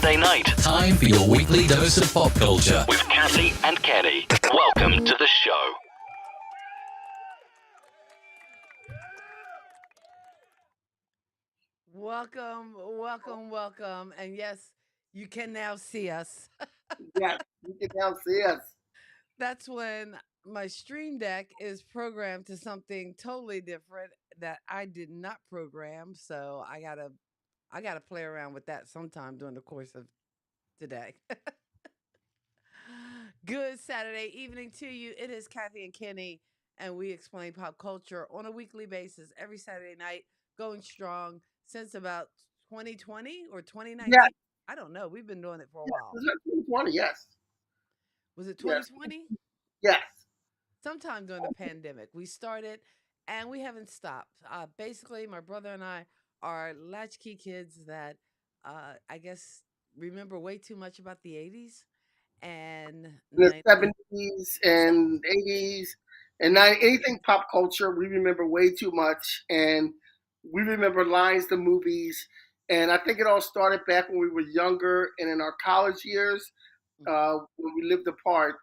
Saturday night Time for your weekly dose of pop culture. with Kathy and Kenny. Welcome to the show. Welcome, welcome, welcome. And yes, you can now see us. Yes, you can now see us. That's when my stream deck is programmed to something totally different that I did not program. So I gotta play around with that sometime during the course of today. Good Saturday evening to you. It is Kathy and Kenny, and we explain pop culture on a weekly basis every Saturday night, going strong since about 2020 or Yes, 2019. I don't know. We've been doing it for a yes, while. this is 2020. Yes, Was it yes, 2020? yes. Sometime during the pandemic. We started and we haven't stopped. Basically, my brother and I are latchkey kids that I guess remember way too much about the 80s and In the 90s. 70s and 80s and anything pop culture, we remember way too much, and we remember lines to movies. And I think it all started back when we were younger and in our college years, when we lived apart.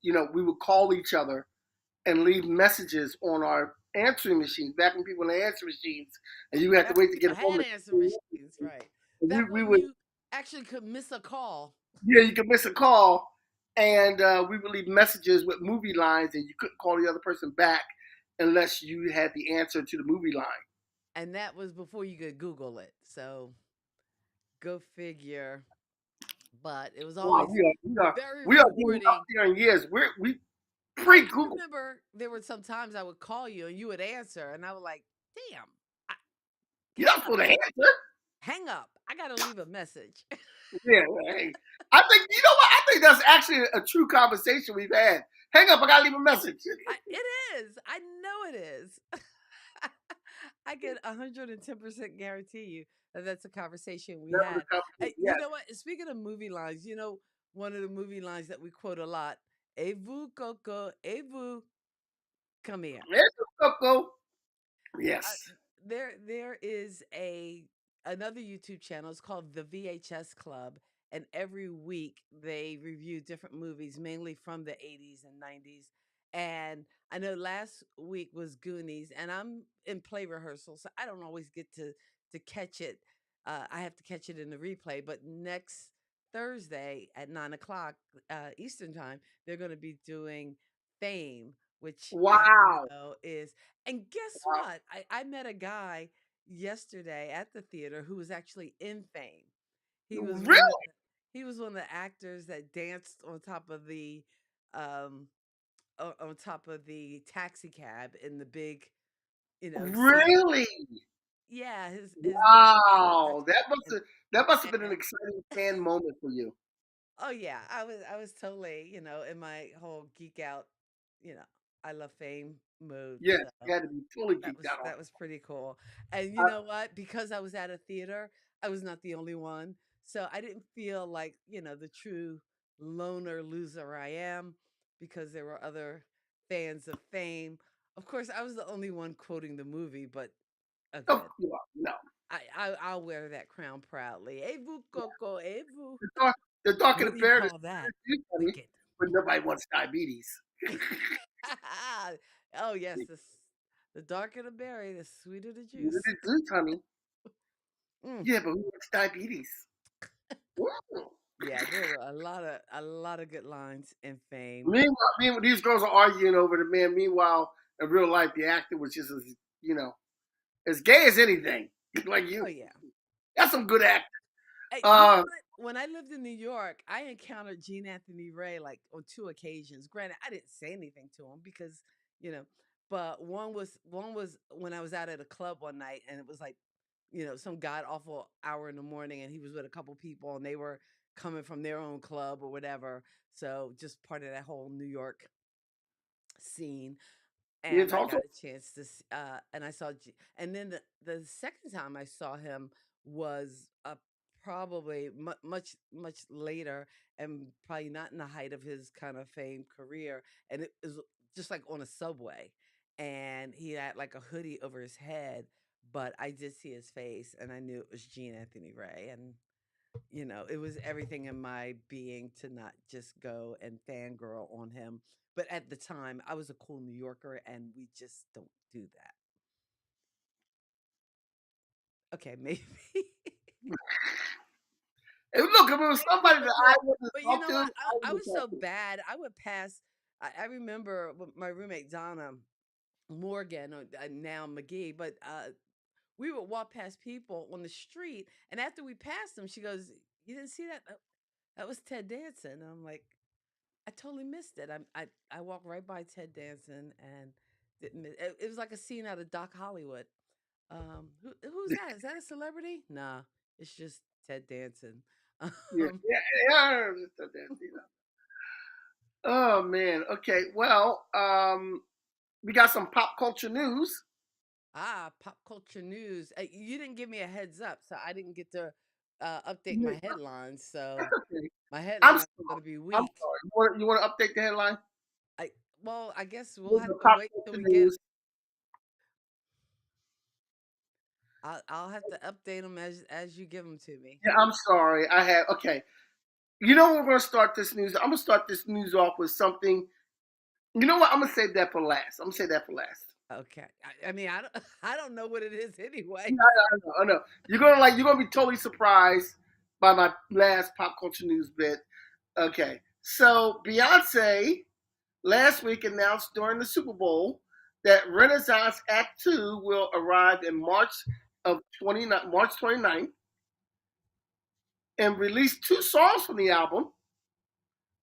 We would call each other and leave messages on our answering machines. Back when people had answering machines, and you had to Back wait when to get people home. had answer machines, right? We, Back we when would, you actually could miss a call. yeah, you could miss a call, and we would leave messages with movie lines, and you couldn't call the other person back unless you had the answer to the movie line. And that was before you could Google it. So go figure. But it was Wow, always very we are getting up rewarding. there in years. We I pre can Google. remember there were some times I would call you and you would answer, and I was like, damn, I, You're hang not up, supposed to answer. hang up. I got to leave a message. Yeah, hey. I think you know what? I think that's actually a true conversation we've had. Hang up, I gotta leave a message. It is. I know it is. I can 110% guarantee you that that's a conversation we That was had. a conversation. You Yes. know what? Speaking of movie lines, one of the movie lines that we quote a lot, "Et vous, Coco, et vous, come here." There's the Coco. Uh, Yes. there is another YouTube channel. It's called the VHS Club, and every week they review different movies, mainly from the 80s and 90s. And I know last week was Goonies, and I'm in play rehearsal, so I don't always get to catch it. I have to catch it in the replay. But next Thursday at 9 o'clock Eastern time, they're going to be doing Fame, which I Wow. know is. And guess Wow. what? I met a guy yesterday at the theater who was actually in Fame. He was one of Really? he was one of the actors that danced um on top of the taxi cab in the big, scene. Really? Yeah, his name is Wow. Patrick. That must have been an And exciting fan moment for you. oh yeah, I was totally, in my whole geek out, you know, I love Fame mode. Yes, So you had to be totally that geeked was out on that was pretty cool. And it. you know what? Because I was at a theater, I was not the only one. So I didn't feel like, the true loner loser I am because there were other fans of Fame. Of course, I was the only one quoting the movie, but Of good. course, no. I'll wear that crown proudly. Hey vous coco, hey vous. The dark, the darker What the do you berry, the call that? sweeter the juice, honey. Wicked. But nobody wants diabetes. Oh yes, The the darker the berry, the sweeter the sweeter juice. the juice, honey. Mm. Yeah, but who wants diabetes? Mm. Yeah, there were a lot of good lines in Fame. Meanwhile, these girls are arguing over the man. Meanwhile, in real life, the actor was just you know, as gay as anything. Like Oh you. yeah. That's some good acting. Hey, you know Uh, what? When I lived in New York, I encountered Gene Anthony Ray like on two occasions. Granted, I didn't say anything to him because, you know, but one was when I was out at a club one night and it was like, some god awful hour in the morning and he was with a couple people and they were coming from their own club or whatever. So just part of that whole New York scene. And it's I also got a chance to, and I saw, and then the second time I saw him was probably much much later, and probably not in the height of his kind of fame career, and it was just like on a subway, and he had like a hoodie over his head, but I did see his face, and I knew it was Gene Anthony Ray, and It was everything in my being to not just go and fangirl on him. But at the time, I was a cool New Yorker, and we just don't do that. Okay, maybe. And look, if it was Maybe somebody a that I little. wouldn't But you talk know to, what? I I wouldn't was so talk to. bad. I would pass. I remember my roommate Donna Morgan, or now McGee, but we would walk past people on the street, and after we passed them, she goes, "You didn't see that? That was Ted Danson." And I'm like, I totally missed it. I walked right by Ted Danson and didn't miss it. It was like a scene out of Doc Hollywood. Who's that? Is that a celebrity? Nah, it's just Ted Danson. Yeah, Um, yeah, yeah. I understand that, Oh man. Okay. Well, we got some pop culture news. Pop culture news. You didn't give me a heads up, so I didn't get to update Yeah, my headlines. So okay. my I'm headlines are going sorry. to be I'm weak. sorry. You want to update the headline? I Well, I guess we'll have The to pop wait till culture we get. news. I'll have to update them as you give them to me. Yeah, I'm sorry. I have. Okay. You know we're gonna start this news. I'm gonna start this news off with something. You know what? I'm gonna save that for last. I'm gonna save that for last. Okay. I mean, I don't I don't know what it is Yeah, anyway. I know. I know. You're gonna be totally surprised by my last pop culture news bit. Okay. So Beyonce last week announced during the Super Bowl that Renaissance Act 2 will arrive in March 29th and release two songs from the album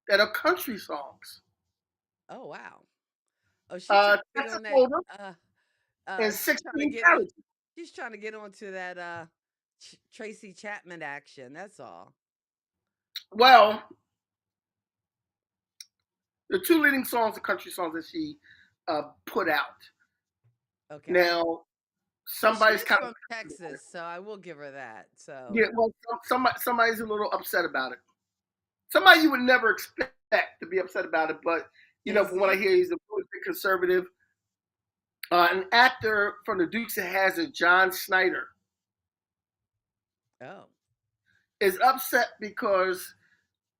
that are country songs. Oh wow. Oh, she's trying to get Texas on that. Hold'em Uh, and she's trying to 16 get on. Carriages. She's trying to get onto that Tracy Chapman action. That's all. Well, the two leading songs are country songs that she put out. Okay. Now, Well, she somebody's is kind of from Texas, so I will give her that. So yeah. Well, somebody's a little upset about it. Somebody you would never expect to be upset about it, but is from what I he? hear, he's a really big conservative. An actor from the Dukes of Hazzard, John Snyder, Oh, is upset because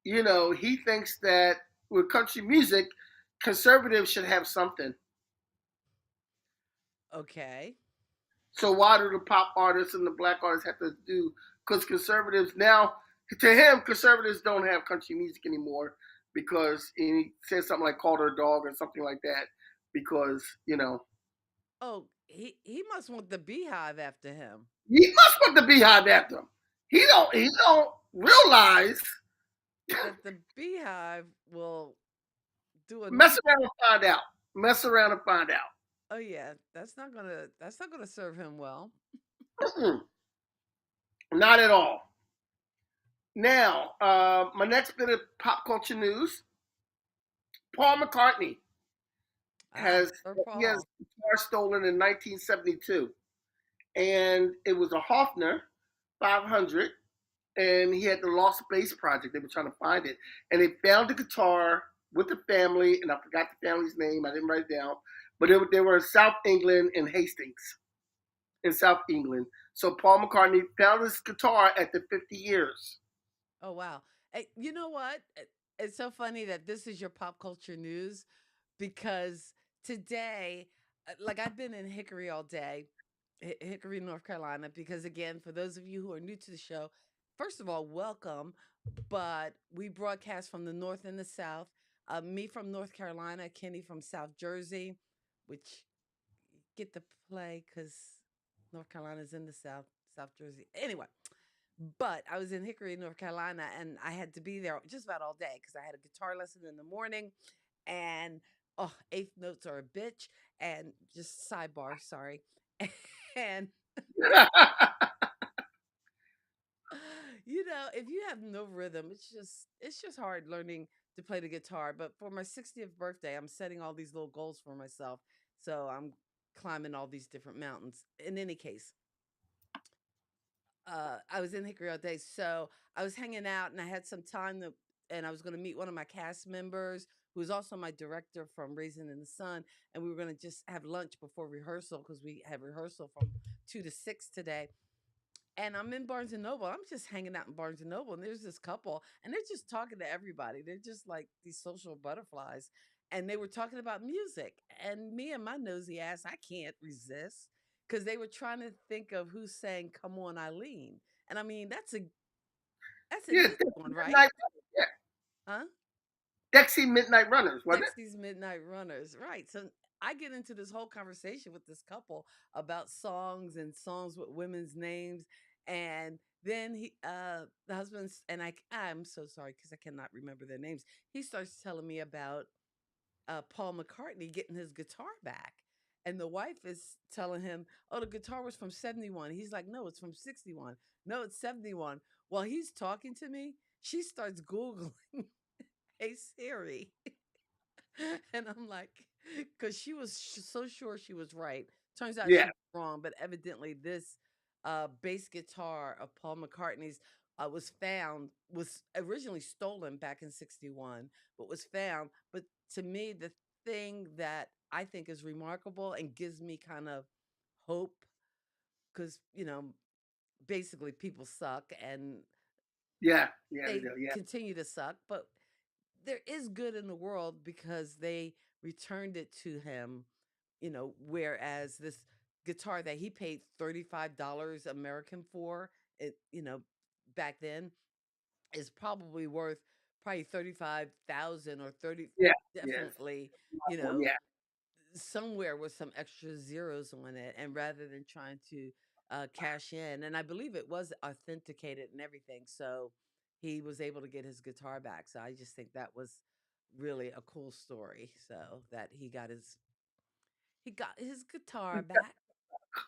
he thinks that with country music, conservatives should have something. okay. So why do the pop artists and the black artists have to do? Because conservatives now, to him, conservatives don't have country music anymore because he says something like "called her a dog" or something like that. Because Oh, he must want the beehive after him. he must put the beehive after him. He don't realize. That the beehive will do a Mess number. around and find out. Mess around and find out. Oh yeah, that's not gonna serve him well. Mm-mm, not at all. Now, my next bit of pop culture news: Paul McCartney has Sir he has Paul. a guitar stolen in 1972, and it was a Hofner 500, and he had the Lost Bass Project. They were trying to find it, and they found the guitar with the family, and I forgot the family's name. I didn't write it down, but they were in South England in Hastings, in South England. So Paul McCartney found his guitar after 50 years. Oh wow. Hey, you know what? It's so funny that this is your pop culture news because today, like I've been in Hickory all day, Hickory, North Carolina, because again, for those of you who are new to the show, first of all, welcome. But we broadcast from the North and the South. Me from North Carolina, Kenny from South Jersey, which get to play because North Carolina's in the South, South Jersey. Anyway, but I was in Hickory, North Carolina, and I had to be there just about all day because I had a guitar lesson in the morning, and oh, eighth notes are a bitch. And just sidebar, sorry. And if you have no rhythm, it's just hard learning to play the guitar. But for my 60th birthday, I'm setting all these little goals for myself, so I'm climbing all these different mountains. In any case, I was in Hickory all day, so I was hanging out, and I had some time and I was going to meet one of my cast members, who is also my director from Raisin in the Sun, and we were going to just have lunch before rehearsal because we have rehearsal from 2 to 6 today. And I'm in Barnes and Noble. I'm just hanging out in Barnes and Noble, and there's this couple, and they're just talking to everybody. They're just like these social butterflies, and they were talking about music. And me and my nosy ass, I can't resist because they were trying to think of who sang "Come On, Eileen," and I mean that's an Yeah, easy one, right? Midnight, yeah, Huh? Dexy Midnight Runners, wasn't it? Dexy's Midnight Runners, right? So I get into this whole conversation with this couple about songs and songs with women's names, and then the husband's, and I'm so sorry because I cannot remember their names. He starts telling me about Paul McCartney getting his guitar back, and the wife is telling him, "Oh, the guitar was from '71." He's like, "No, it's from '61. No, it's '71." While he's talking to me, she starts googling, "Hey Siri." And I'm like, because she was so sure she was right. Turns out she Yeah, was wrong, but evidently this bass guitar of Paul McCartney's was originally stolen back in '61, but was found. But to me, the thing that I think is remarkable and gives me kind of hope, because basically people suck and yeah, they they do. Yeah, continue to suck, but there is good in the world because they returned it to him, whereas this guitar that he paid $35 American for, back then is probably worth probably 35,000 or 30, yeah, yes. definitely, That one, yeah, somewhere with some extra zeros on it, and rather than trying to cash in, and I believe it was authenticated and everything, so he was able to get his guitar back. So I just think that was really a cool story. So that he got his guitar back.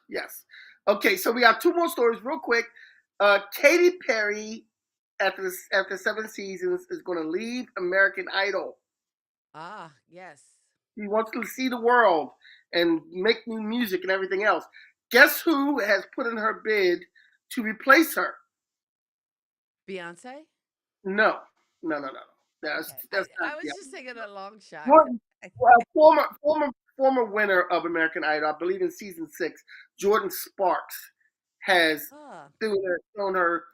yes. Okay, so we have two more stories, real quick. Katy Perry, after 7 seasons, is going to leave American Idol. Ah, yes. He wants to see the world and make new music and everything else. Guess who has put in her bid to replace her? Beyonce. No, no, no, no, no. That's Okay, I that's not I was yeah. just taking a long shot. Jordan, well, former winner of American Idol, I believe in season 6, Jordan Sparks has Ah, thrown her,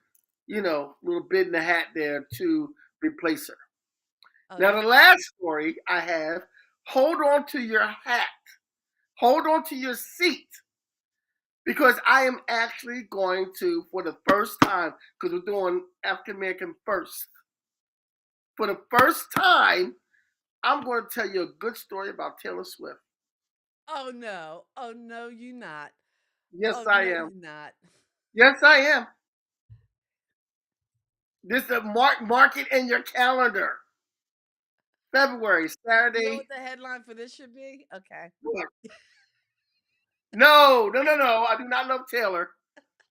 little bid in the hat there to replace her. oh, Now, the last story I have, hold on to your hat, hold on to your seat, because I am actually going to, for the first time, because we're doing African American first, for the first time, I'm going to tell you a good story about Taylor Swift. oh no, oh no, you not. Yes, Oh I no, am. you not. Yes, I am. This is mark it in your calendar. February, You know Saturday. what the headline for this should be? Okay. No, no, no, no. I do not love Taylor.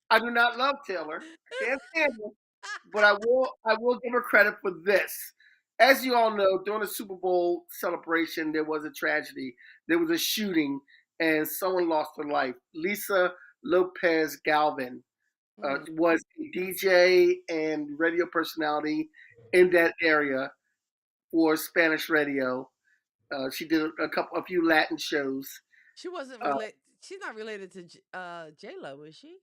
I do not love Taylor. I can't stand her. But I will give her credit for this. As you all know, during the Super Bowl celebration, there was a tragedy. There was a shooting, and someone lost their life. Lisa Lopez Galvin Mhm. was a DJ and radio personality in that area for Spanish radio. She did a few Latin shows. She wasn't Uh, related. She's not related to J Lo, is she?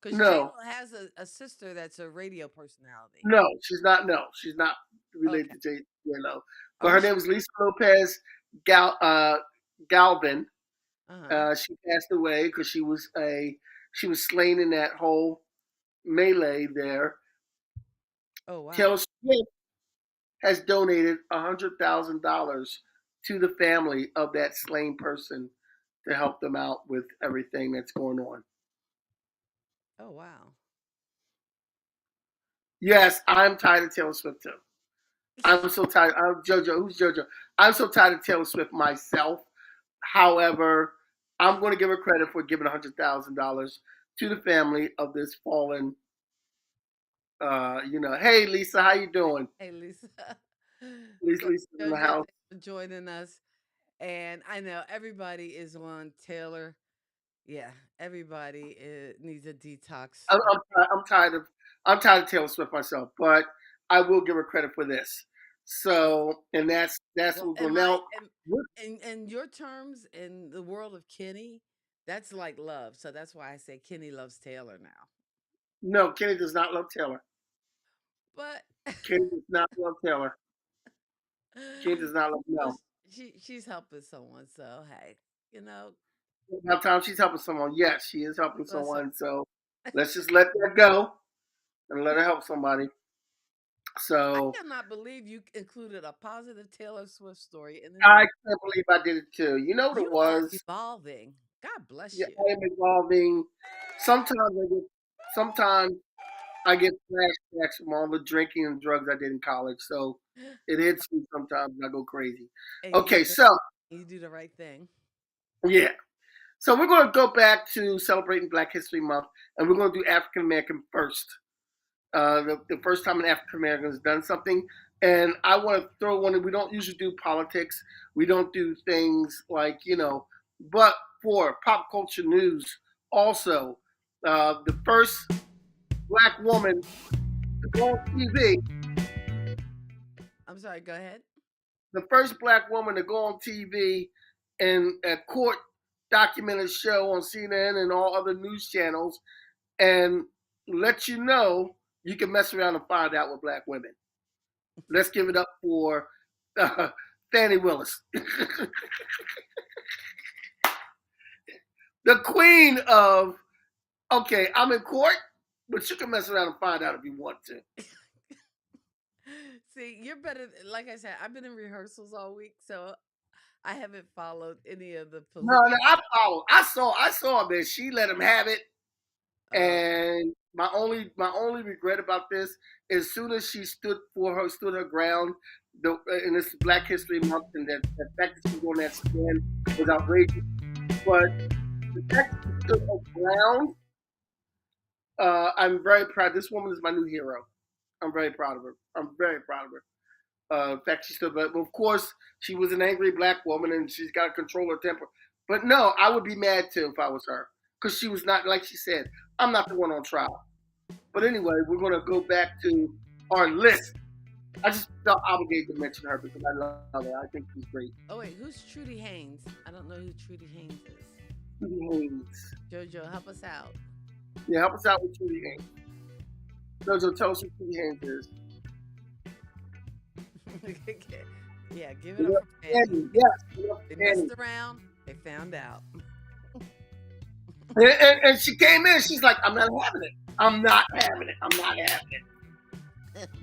Because J no, Lo has a sister that's a radio personality. no, she's not. No, she's not related Okay. to J-Lo. Are But you her name sure? was Lisa Lopez Galvin. Uh huh. She passed away because she was slain in that whole melee there. Oh Taylor wow. Swift has donated $100,000 to the family of that slain person to help them out with everything that's going on. Oh wow. Yes, I'm tired of Taylor Swift too. I'm so tired. I'm JoJo. Who's JoJo? I'm so tired of Taylor Swift myself. However, I'm going to give her credit for giving $100,000 to the family of this fallen. Hey Lisa, how you doing? Hey Lisa. So Lisa's in the JoJo, house. thanks for joining us. And I know everybody is on Taylor. Yeah, everybody needs a detox. I'm, I'm, I'm tired of Taylor Swift myself, but I will give her credit for this. Well, So, and that's well, what we're going now. in your terms in the world of Kenny, that's like love. So that's why I say Kenny loves Taylor now. No, Kenny does not love Taylor. But Kenny does not love Taylor. Kenny does not love well, no. she's helping someone, so hey, you know, About time she's helping someone. Yes, she is helping bless her. someone. So let's just let that go and let her help somebody. I So cannot believe you included a positive Taylor Swift story in the I news. can't believe I did it too. You know what it You are was? evolving. God bless Yeah, you. I am evolving. Sometimes I get flashbacks from all the drinking and drugs I did in college. So it hits me sometimes and I go crazy. And Okay, so you do the right thing. yeah. So we're gonna go back to celebrating Black History Month and we're gonna do African American first. The first time an African American has done something. And I want to throw one. We don't usually do politics. We don't do things like but for pop culture news, also the first black woman to go on TV, I'm sorry, go ahead. the first black woman to go on TV in a court documented show on CNN and all other news channels, and let you know you can mess around and find out with black women. Let's give it up for Fannie Willis, the queen of, okay, I'm in court, but you can mess around and find out if you want to. See, you're better. Like I said, I've been in rehearsals all week, so I haven't followed any of the No, political. no, I follow. I saw that she let him have it, Uh, and my only regret about this is as soon as she stood her ground, in this Black History Month, and the fact that she was on that stand was outrageous. But the fact that she stood her ground, I'm very proud. This woman is my new hero. I'm very proud of her. I'm very proud of her. In fact, she stood, but of course, she was an angry black woman and she's got to control her temper. But no, I would be mad too if I was her because she was not, like she said, I'm not the one on trial. But anyway, we're going to go back to our list. I just felt obligated to mention her because I love her. I think she's great. oh wait, who's Trudy Haynes? I don't know who Trudy Haynes is. Judy Haynes. Jojo, help us out. Yeah, help us out with Judy Haynes. Jojo, tell us who Judy Haynes is. Yeah, give it up for Patty. Annie, yes. They Annie. messed around. They found out. And she came in. She's like, I'm not having it. I'm not having it. I'm not having it.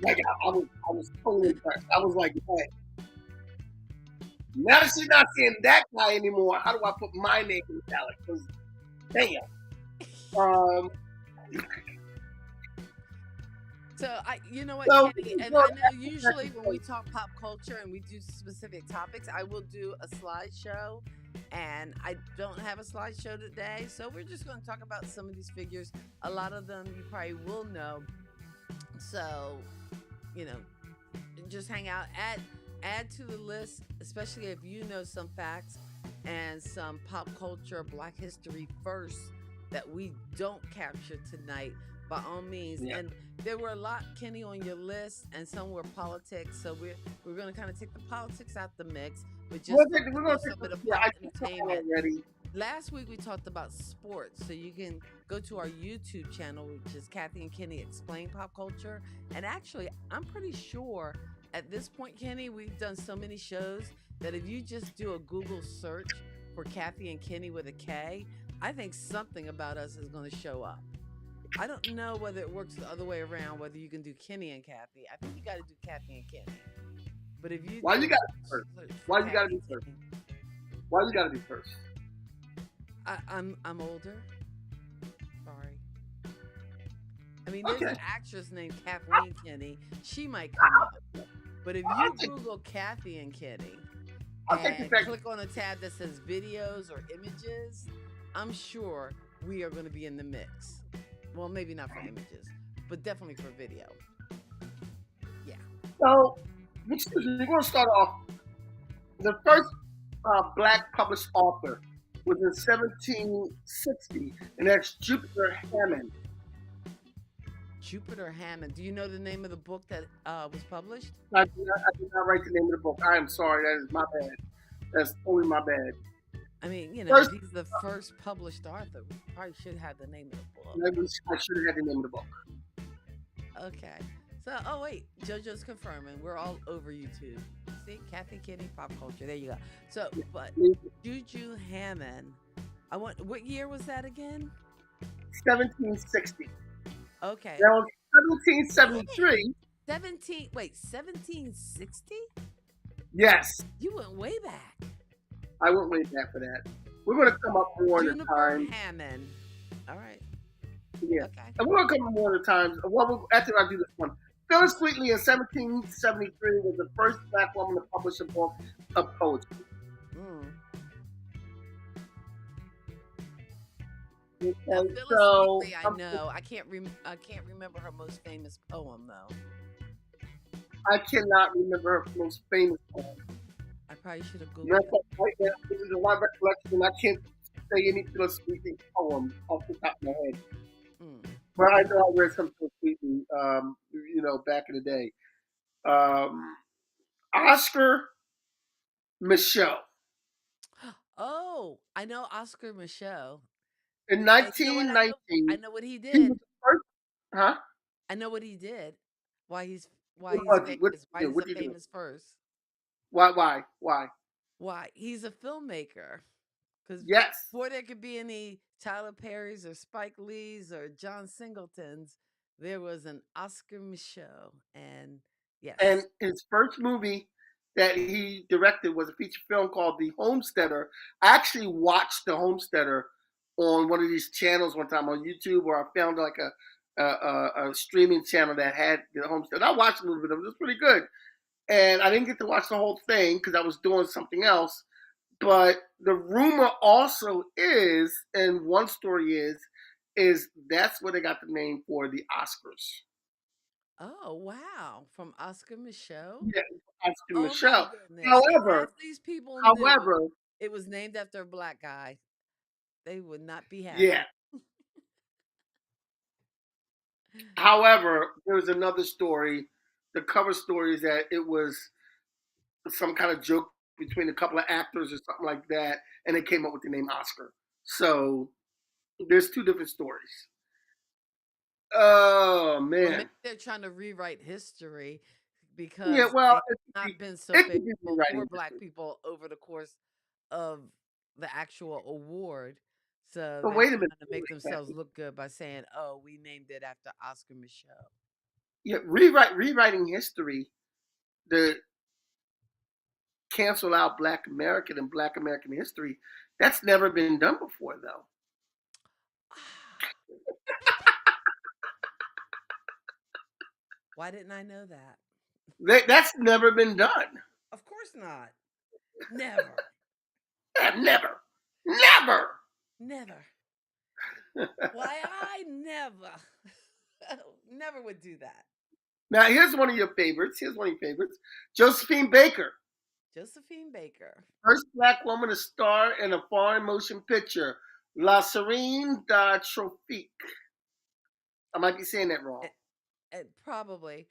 Like I was totally impressed. I was like, hey, now that she's not seeing that guy anymore, how do I put my name in the ballot? Because damn. So you know what, So, Kenny, and so- I know usually when we talk pop culture and we do specific topics, I will do a slideshow, and I don't have a slideshow today, so we're just going to talk about some of these figures. A lot of them you probably will know, so just hang out, add to the list, especially if you know some facts and some pop culture, Black history first that we don't capture tonight. By all means, Yeah. and there were a lot, Kenny, on your list, and some were politics. So we're going to kind of take the politics out the mix, but just we're gonna focus take a bit of yeah, pop I think that entertainment. already. Last week we talked about sports, so you can go to our YouTube channel, which is Kathy and Kenny Explain Pop Culture. And actually, I'm pretty sure at this point, Kenny, we've done so many shows that if you just do a Google search for Kathy and Kenny with a K, I think something about us is going to show up. I don't know whether it works the other way around, whether you can do Kenny and Kathy. I think you got to do Kathy and Kenny. But if you Why do you gotta be first? search for Why you gotta Kathy be and first? Kenny, Why you gotta be first? I'm older. Sorry. I mean, there's an actress named Kathleen Kenny. She might come up. But if you Google Kathy and Kenny and click on a tab that says videos or images, I'm sure we are going to be in the mix. Well, maybe not for images, but definitely for video. Yeah. So, we're going to start off. The first black published author was in 1760, and that's Jupiter Hammond. Jupiter Hammond. Do you know the name of the book that was published? I did not write the name of the book. I am sorry. That is my bad. That's totally my bad. I mean, if First, he's the first published author, we probably should have the name of the book. I should have had the name of the book. Okay. So, oh wait, JoJo's confirming. We're all over YouTube. See, Kathy Kitty, pop culture. There you go. So, but Juju Hammond. What year was that again? 1760. Okay. Now, 1773. 1760? Yes, You went way back. I went way back for that. We're going to come up more at a Juniper time. Hammond. All right. Yeah. Okay. And we're going to come up more at a time. Well, after I do this one. Phyllis Wheatley in 1773 was the first black woman to publish a book of poetry. Now, Okay, Phyllis so Wheatley, I know. I can't remember her most famous poem though. I cannot remember her most famous poem. I probably should have Matter googled of fact, right now, this is my recollection, and I can't say any Phyllis Wheatley poem off the top of my head. it. But I know I read some Phyllis Wheatley, back in the day. Oscar Micheaux. Oh, I know Oscar Micheaux. In And you know what? 1919, I know what he he did. was the first. Huh? I know what he did. Why he's What was he? famous. Why he's What a did he do? famous first. Why? Why he's a filmmaker. Because Yes. before there could be any Tyler Perry's or Spike Lee's or John Singleton's, there was an Oscar Micheaux, and yes. And his first movie that he directed was a feature film called The Homesteader. I actually watched The Homesteader on one of these channels one time on YouTube, where I found like a streaming channel that had The Homesteader. I watched a little bit of it. It was pretty good. And I didn't get to watch the whole thing because I was doing something else. But the rumor also is, and one story is that's where they got the name for the Oscars. Oh wow, from Oscar Micheaux. Yeah, Oscar Oh my Michelle. goodness! If However, half these people knew however, it was named after a black guy, they would not be happy. yeah. However, there's another story. The cover story is that it was some kind of joke between a couple of actors or something like that, and they came up with the name Oscar. So there's two different stories. Oh Or man. maybe they're trying to rewrite history because Yeah, well, it's not been so it could be favorable rewriting for black history. people over the course of the actual award. So But they're wait a minute. trying to make themselves look good by saying, "Oh, we named it after Oscar Micheaux." Yeah, rewriting history to cancel out Black American and Black American history. That's never been done before, though. Why didn't I know that? That's never been done. Of course not. Never. Never. Never. Never. Why I never never would do that. Now here's one of your favorites. Josephine Baker. Josephine Baker. First black woman to star in a foreign motion picture, La Serene da Tropique. I might be saying that wrong. Probably.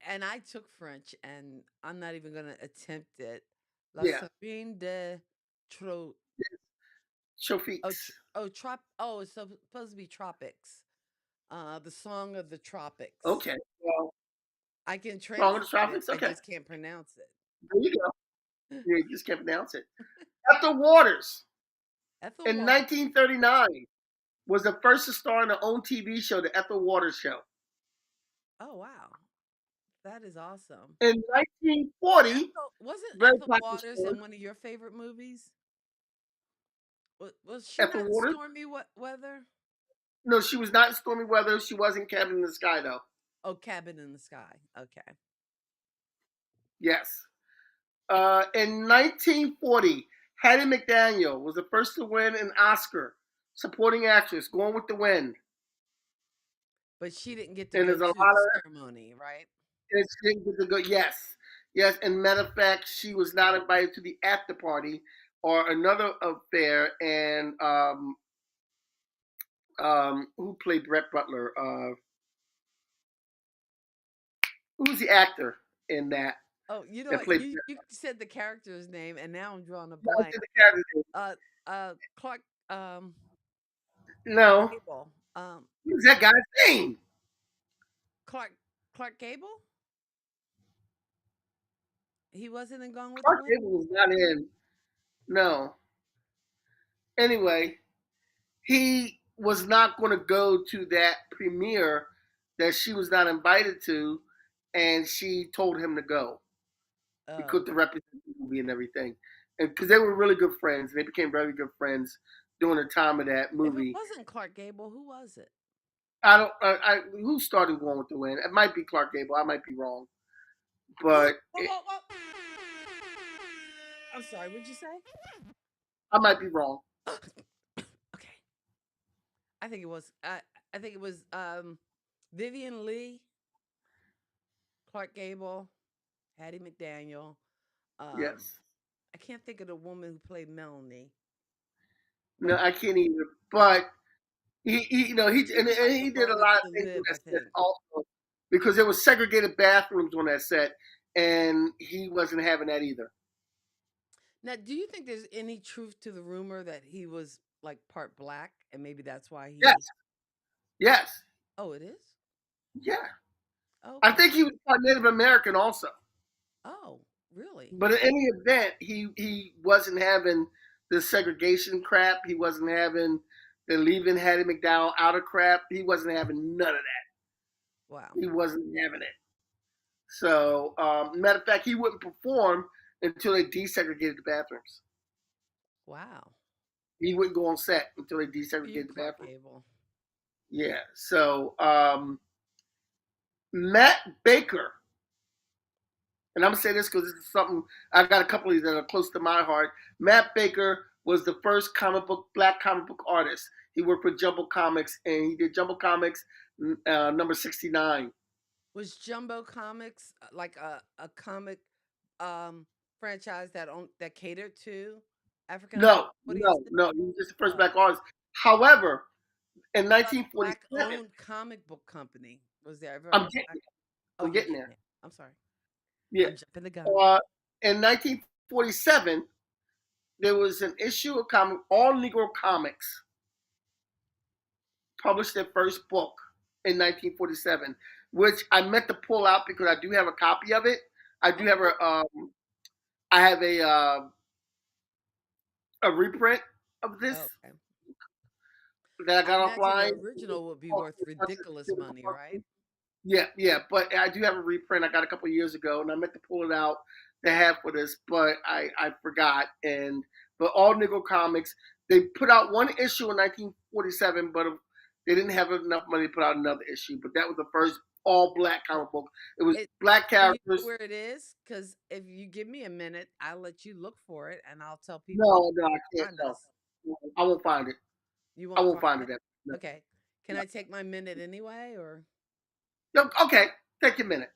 And I took French, and I'm not even going to attempt it. La Yeah. Serene de Tropiques. It's supposed to be tropics. The song of the tropics. Okay. Well, I can translate Song of the Tropics? it. Okay. I just can't pronounce it. There you go. Yeah, you just can't pronounce it. Ethel Waters. In 1939 was the first to star in her own TV show, The Ethel Waters Show. Oh, wow. That is awesome. In 1940, wasn't Ethel Waters in one of your favorite movies? Was she Ethel not in Waters? Stormy Weather? No, she was not in Stormy Weather. She was in Cabin in the Sky, though. Oh, Cabin in the Sky. Okay. Yes. In 1940, Hattie McDaniel was the first to win an Oscar, supporting actress, Gone with the Wind. But she didn't get to go to the ceremony, right? She didn't get to go. Yes. And matter of fact, she was not invited to the after party or another affair. And who played Brett Butler? Who was the actor in that? Oh, you know that what? played. You said the character's name, and now I'm drawing a I blank. said the character's name. Clark, No, Gable. who's that guy's name? Clark, Clark Gable. He wasn't in Gone with the Clark Wind. Gable was not in. No. Anyway, he was not going to go to that premiere that she was not invited to, and she told him to go Oh, because to represent the movie and everything, and because they were really good friends, they became very good friends during the time of that if it movie. wasn't Clark Gable, who was it? I don't. Who started Going with the Wind? It might be Clark Gable. I might be wrong, Whoa, but whoa, whoa, whoa. I'm sorry. What'd you say? I might be wrong. Okay, I think it was. I think it was Vivian Lee, Clark Gable, Hattie McDaniel. Um, Yes. I can't think of the woman who played Melanie, No, but I can't either. But she was like the he did a longest lot of to things on live. I that set think. also because there was segregated bathrooms on that set, and he wasn't having that either. Now, do you think there's any truth to the rumor that he was like part black, and maybe that's why Yes, he? yes, Oh, it is. yeah. I Okay. think he was part Native American also, Oh, really? but in any event, he wasn't having the segregation crap. He wasn't having the leaving Hattie McDowell out of crap. He wasn't having none of Wow. that. He wasn't having it. So, matter of fact, he wouldn't perform until they desegregated the bathrooms. Wow. He wouldn't go on set until they For you, desegregated the Clark bathroom. Gable. Yeah. So, Matt Baker, and I'm gonna say this because this is something I got a couple of these that are close to my heart. Matt Baker was the first black comic book artist. He worked for Jumbo Comics, and he did Jumbo Comics number 69. Was Jumbo Comics like a comic um franchise that catered to African American No, no, audiences? no. He was just the first Oh, black artist. However, in what about a black 1947, owned comic book company? Was there ever I'm a getting black? it. Oh, I'm you're getting getting there. it. I'm sorry. Yeah. I'm jumping the gun. In 1947, there was an issue of comic, All Negro Comics published their first book in 1947, which I meant to pull out because I do have a copy of it. I do Oh, have cool. I have a reprint of this Okay. that I I got imagine the offline. original would be worth ridiculous money, right? Yeah, yeah, but I do have a reprint I got a couple of years ago, and I meant to pull it out to have for this, but I forgot. But All Negro Comics, they put out one issue in 1947, but they didn't have enough money to put out another issue. But that was the first all black Uh, comic book. It was It, black do you know characters. where it is? Because if you give me a minute, I'll let you look for it, and I'll tell people No, no, I can't. find No, us. I won't find it. You I won't won't find find it. it. No, Okay. Can no. I take my minute anyway, or No, okay, take a minute.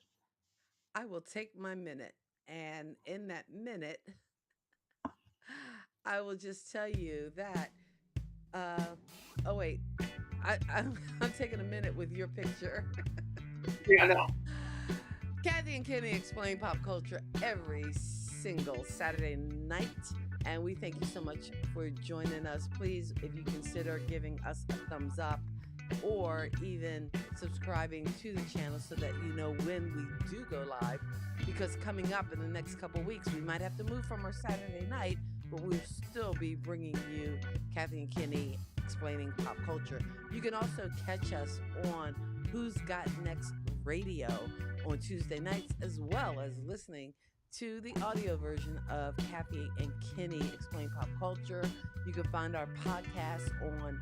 I will take my minute, and in that minute, I will just tell you that. Uh, oh wait, I'm taking a minute with your picture. Yeah, I know. Kathy and Kenny explain pop culture every single Saturday night. And we thank you so much for joining us. Please, if you consider giving us a thumbs up or even subscribing to the channel so that you know when we do go live. Because coming up in the next couple weeks, we might have to move from our Saturday night, but we'll still be bringing you Kathy and Kenny explaining pop culture. You can also catch us on Who's Got Next Radio on Tuesday nights, as well as listening to the audio version of Kathy and Kenny Explain Pop Culture. You can find our podcast on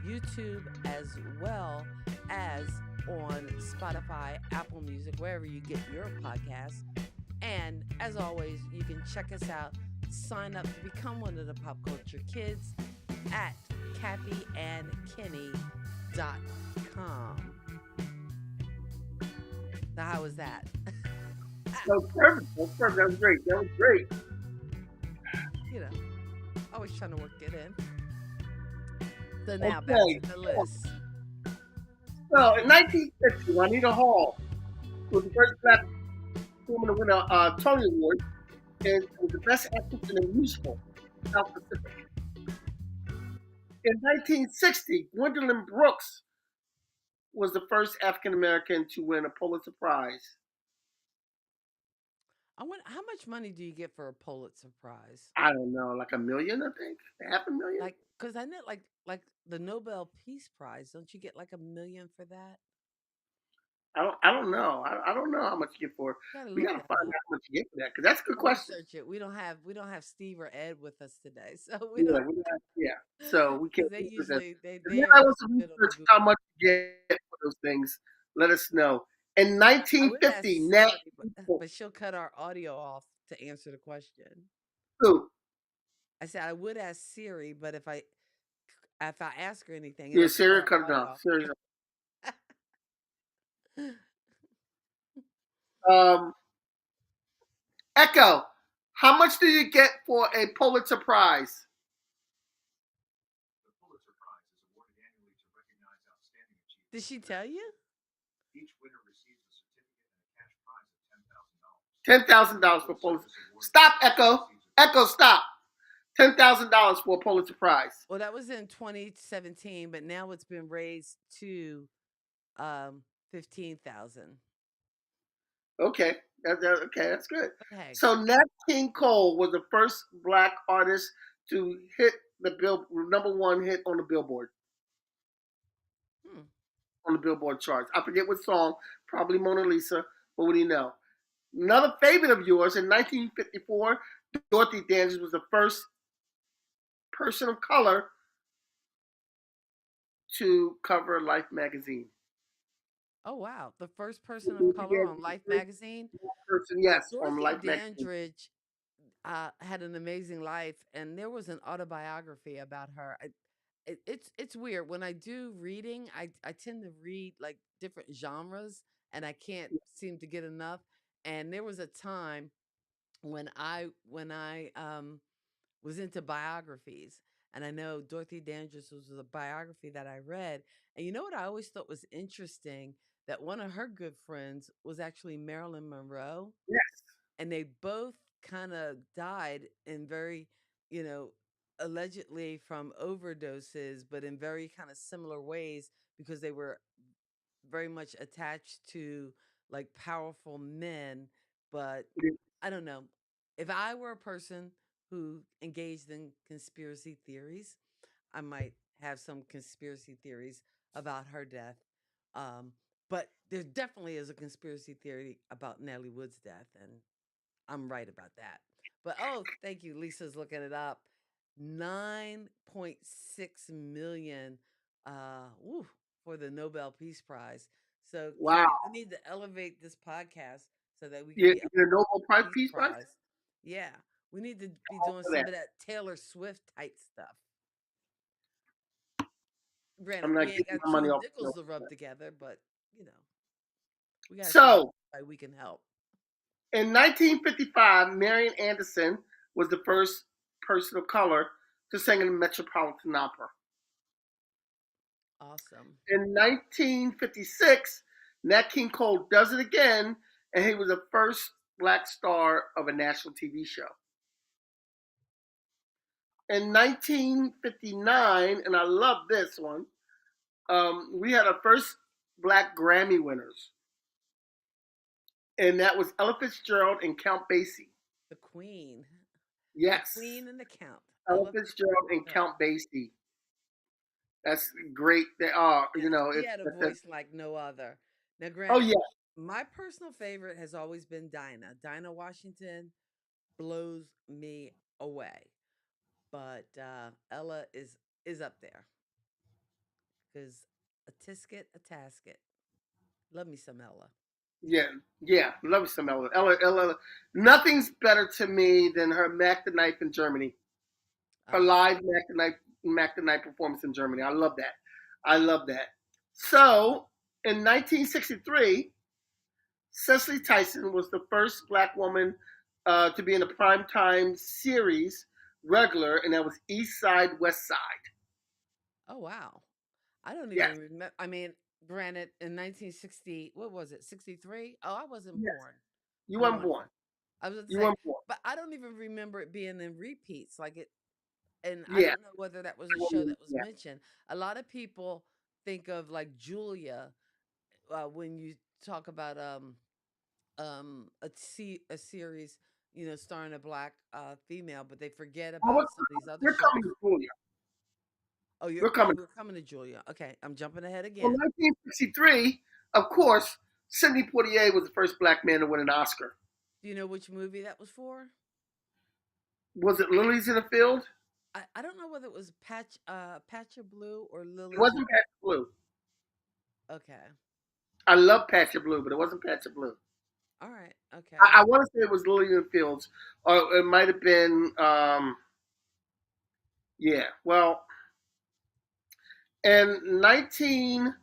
YouTube as well as on Spotify, Apple Music, wherever you get your podcasts. And as always, you can check us out, sign up to become one of the pop culture kids at kathyandkenny.com. Now, how was that? That was perfect. That was perfect. That was great. That was great. You know, always trying to work it in. So now back Okay. to the list. So in 1950, Juanita Hall was the first black woman to win a Tony Award, and was the best actress in a musical, South Pacific. In 1960, Gwendolyn Brooks was the first African American to win a Pulitzer Prize. I wonder how much money do you get for a Pulitzer Prize? I don't know, like a million, I think, half a million. Like, cause I know, like the Nobel Peace Prize. Don't you get like $1 million for that? I don't know. I don't know how much you get for it. Gotta We look gotta that find out up. how much you get for that because that's a good I'll question. research it. We don't have Steve or Ed with us today, so we Yeah, don't yeah. So we can't because they research that. usually If they are anybody wants usually to good on the research how Google. much you get for those things, let us know. In I would ask 1950, Nat Siri, King but she'll cut our audio off to answer the question. Cole. I said I would ask Siri, but if I ask her anything, Yeah, it'll cut Sarah our cut it audio off. off. Sarah's um, Echo, how much do you get for a Pulitzer Prize? Did she tell you? $10,000 for Pulitzer. Stop, Echo. Echo, stop. $10,000 for a Pulitzer Prize. Well, that was in 2017, but now it's been raised to 15,000. Okay, okay, that's good. But hey, So Nat King Cole was the first black artist to hit the number one hit on the hmm. Billboard charts. I forget what song, probably Mona Lisa, but what do you know? Another favorite of yours in 1954, Dorothy Dandridge was the first person of color to cover Life magazine. Oh wow, the first person of Dorothy color Dandridge on was Life the first magazine. person, yes, on Dorothy Life magazine. Dandridge had an amazing life, and there was an autobiography about her. It's weird when I do reading. I tend to read like different genres, and I can't seem to get enough. And there was a time when I was into biographies, and I know Dorothy Dandridge was a biography that I read. And you know what I always thought was interesting, that one of her good friends was actually Marilyn Monroe, Yes, and they both kind of died in very, you know, allegedly from overdoses, but in very kind of similar ways because they were very much attached to like powerful men. But I don't know. If I were a person who engaged in conspiracy theories, I might have some conspiracy theories about her death. Um, but there definitely is a conspiracy theory about Natalie Wood's death, and I'm right about that. But oh, thank you. Lisa's looking it up. 9.6 million woo, for the Nobel Peace Prize. So, wow. Kenny, we need to elevate this podcast so that we can You be up get a for Nobel the Prize Peace Peace Prize. Prize. Yeah, we need to be All doing for some that. of that Taylor Swift type stuff. Granted, I'm not we ain't getting got my two money off. nickels to rub together, but you know, we got to see So how we can help. in 1955, Marian Anderson was the first person of color to sing in the Metropolitan Opera. Awesome. In 1956, Nat King Cole does it again, and he was the first black star of a national TV show. In 1959, and I love this one, we had our first black Grammy winners, and that was Ella Fitzgerald and Count Basie. The Queen. The Yes, Queen and the Count. Ella Ella Fitzgerald and Fitzgerald. Count Basie. That's great. They are, Yeah, you know, she if had a that's voice like no other. Now, oh granted, yeah, my personal favorite has always been Dinah. Dinah Washington blows me away, but Ella is up there because a tisket, a tasket. Love me some Ella. yeah, yeah. Love some Ella. Ella. Nothing's better to me than her Mac the Knife in Germany. Her Uh, live Mac the Knife performance in Germany. I love that. I love that. So in 1963, Cecily Tyson was the first black woman to be in a primetime series regular, and that was East Side, West Side. oh wow, I don't Yes, even remember. I mean, granted, in 1960, what was it? 63? Oh, I wasn't yes. born. You Oh, weren't wow. born. I was going to You say, weren't born. but I don't even remember it being in repeats. Like it, and I Yeah. don't know whether that was a show that was Yeah. mentioned. A lot of people think of like Julia when you talk about a series, starring a black female, but they forget Well, about some of these other we're shows. coming to Julia. Oh, We're coming. we're coming to Julia. Okay, I'm jumping ahead Well, again. 1963, of course, Sidney Poitier was the first black man to win an Oscar. Do you know which movie that was for? Was it Lilies in the Field? I don't know whether it was Patch of Blue or It Lilies. wasn't Patch of Blue. Okay, I love Patch of Blue, but it wasn't Patch of Blue. all right, okay. I want to say it was Lilies in the Fields, or it might have been. Yeah. Well, in 19.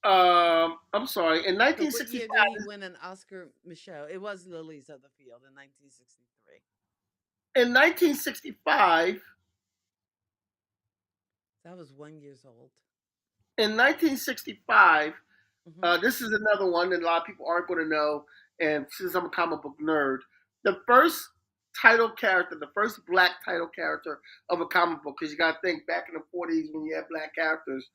I'm sorry. In So, what year 1965. did he win an Oscar, Michelle? It was Lilies of the Field in 1963. In 1965. So I was 1 years old. In 1965. Hmm. This is another one that a lot of people aren't going to know. And since I'm a comic book nerd, the first title character, the first black title character of a comic book, because you got to think back in the 40s when you had black characters,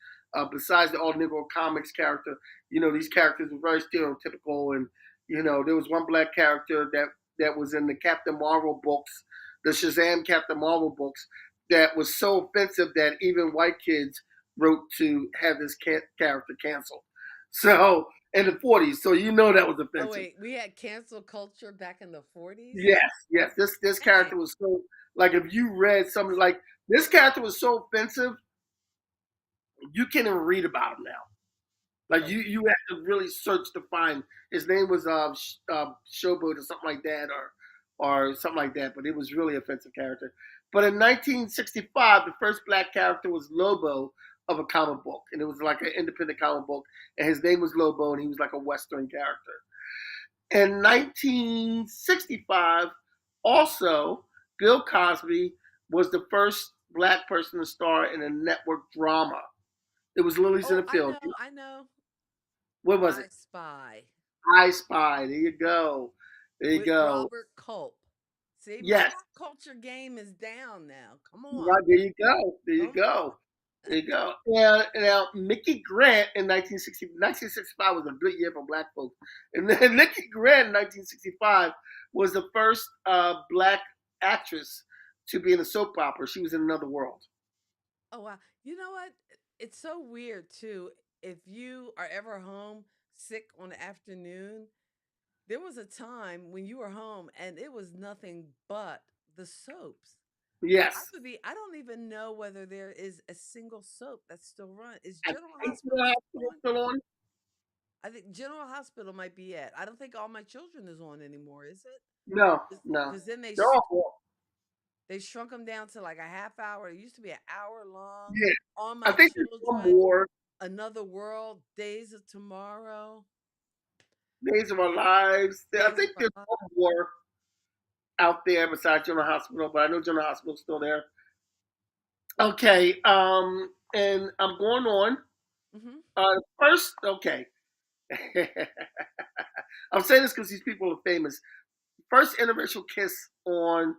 besides the all Negro comics character, these characters were very stereotypical. And, there was one black character that was in the Captain Marvel books, the Shazam Captain Marvel books, that was so offensive that even white kids wrote to have this character canceled. So in the 40s, so that was Oh offensive. wait, we had cancel culture back in the 40s. Yes, yes. This Dang. character was so, like, if you read something like this character was so offensive, you can't even read about him now. Like Oh, you have to really search to find. His name was Showboat or something like that, or something like that. But it was really offensive character. But in 1965, the first black character was Lobo of a comic book, and it was like an independent comic book, and his name was Lobo, and he was like a Western character. In 1965, also, Bill Cosby was the first black person to star in a network drama. It was Lilies in oh, the Field. I know. What was I it? Spy I Spy. There you go. There you with go. Robert Culp. See, my Yes. pop culture game is down now. Come on, Right, there you go. There you come go. There you go. Now, Mickey Grant in 1965 was a good year for black folks. And then Mickey Grant in 1965 was the first black actress to be in a soap opera. She was in Another World. on. Oh wow, you know what? It's so weird too. If you are ever home sick on the afternoon, there was a time when you were home and it was nothing but the soaps. Yes. I don't even know whether there is a single soap that's still run. Is I General think Hospital still on? still on. I think General Hospital might be it. I don't think All My Children is on anymore, is No, it? no. Because then They're all. they shrunk them down to like a half hour. It used to be an hour long. Yeah. All I My think there's one Children, more. Another World, Days of Tomorrow, Days of Our Lives. I Days of think Our there's Lives. one more out there besides General Hospital, but I know General Hospital's still there. Okay, and I'm going on. Hmm. First, okay. I'm saying this because these people are famous. First interracial kiss on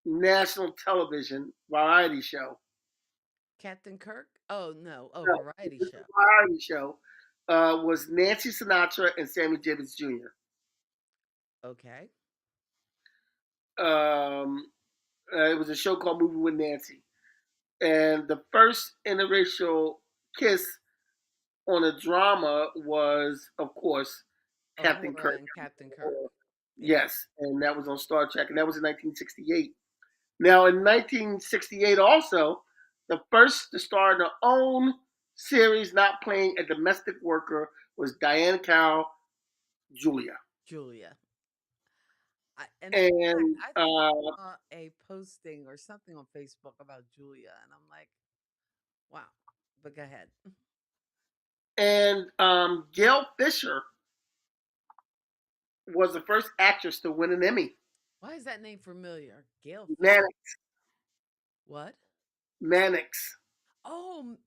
national television variety show. Captain Kirk. Oh no. Oh, No, variety this show. variety show was Nancy Sinatra and Sammy Davis Jr. Okay. Um, it was a show called Movie with Nancy, and the first interracial kiss on a drama was, of course, Captain Ahura Kirk. and Captain Kirk. Yeah. Yes, and that was on Star Trek, and that was in 1968. Now, in 1968, also, the first to star in her own series, not playing a domestic worker, was Diane Carroll, Julia. Julia. And in fact, And I think I saw a posting or something on Facebook about Julia, and I'm like, wow. But go ahead. Gail Fisher was the first actress to win an Emmy. Why is that name familiar? Gail Fisher. Mannix. What? Mannix. Oh,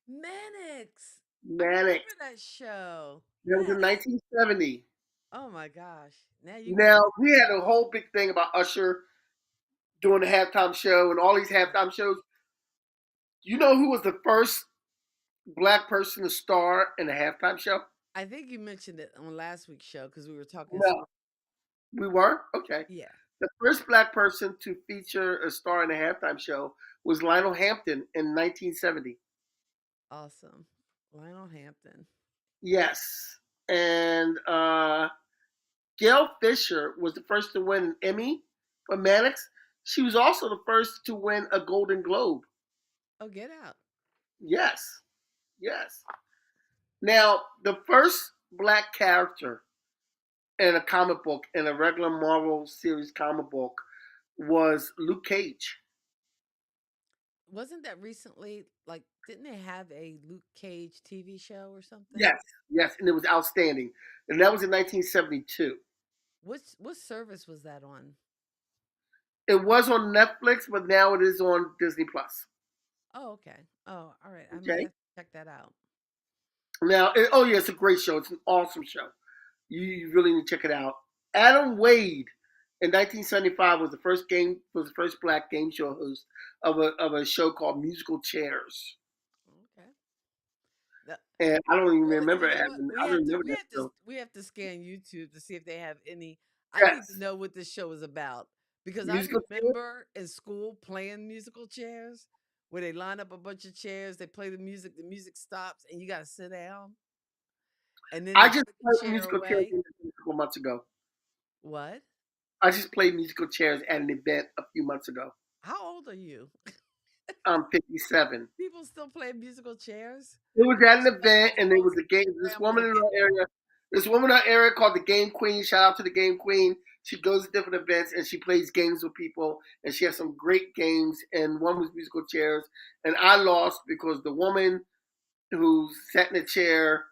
Mannix. I Mannix. remember that show. That was in Yes. 1970. Oh my gosh. Now you can go Now back. we had a whole big thing about Usher doing the halftime show and all these halftime shows. You know who was the first black person to star in a halftime show? I think you mentioned it on last week's show because we were talking No, sports. we were okay. Yeah. The first black person to feature a star in a halftime show was Lionel Hampton in 1970. Awesome. Lionel Hampton. Yes, and Gail Fisher was the first to win an Emmy for Mannix. She was also the first to win a Golden Globe. Oh, get out. Yes, yes. Now, the first black character in a comic book, in a regular Marvel series comic book, was Luke Cage. Wasn't that recently, like, didn't they have a Luke Cage TV show or something? Yes, yes, and it was outstanding. And that was in 1972. What service was that on? It was on Netflix, but now it is on Disney Plus. Oh, okay. Oh, all right. I might Okay. have to check that out. Now, oh yeah, it's a great show. It's an awesome show. You really need to check it out. Adam Wade in 1975 was the first black game show host of a show called Musical Chairs. Okay. The- And I don't even Well, remember you know what? Adam. I don't remember that show. We have to scan YouTube to see if they have any. I need to Yes, know what this show is about because I Musical Chairs. remember in school playing musical chairs where they line up a bunch of chairs, they play the music stops, and you got to sit down, and then I they just take the played chair Musical Chairs away. a couple months ago. What? I just played Musical Chairs at an event a few months ago. How old are you? I'm 57. People still play musical chairs? It was at an Sound like event, those and there old was a game. This grandmas woman in get our area, called the Game Queen. Shout out to the Game Queen. She goes to different events and she plays games with people, and she has some great games. And one was musical chairs, and I lost because the woman who sat in the chair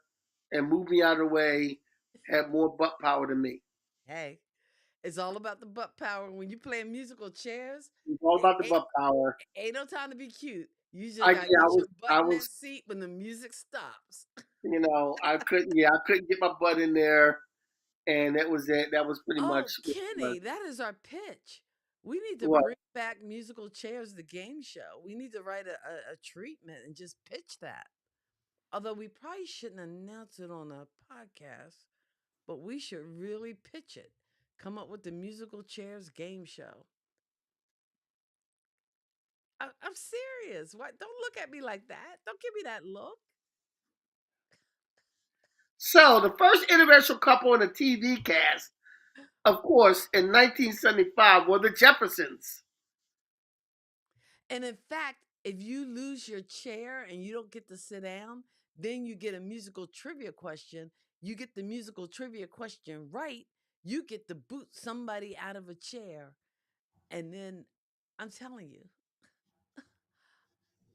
and moved me out of the way had more butt power than me. Hey, it's all about the butt power. When you play musical chairs, It's all it about the butt power. ain't no time to be cute. You just I gotta yeah, get your butt I in that was seat when the music stops. I couldn't get my butt in there, and that was it. That was pretty much Oh, what it was. Kenny, that is our pitch. We need to What? bring back musical chairs, the game show. We need to write a treatment and just pitch that. Although we probably shouldn't announce it on a podcast, but we should really pitch it. Come up with the musical chairs game show. I'm serious. Why? Don't look at me like that. Don't give me that look. So the first interracial couple in a TV cast, of course, in 1975 were the Jeffersons. And in fact, if you lose your chair and you don't get to sit down, then you get a musical trivia question. You get the musical trivia question right, you get to boot somebody out of a chair. And then I'm telling you,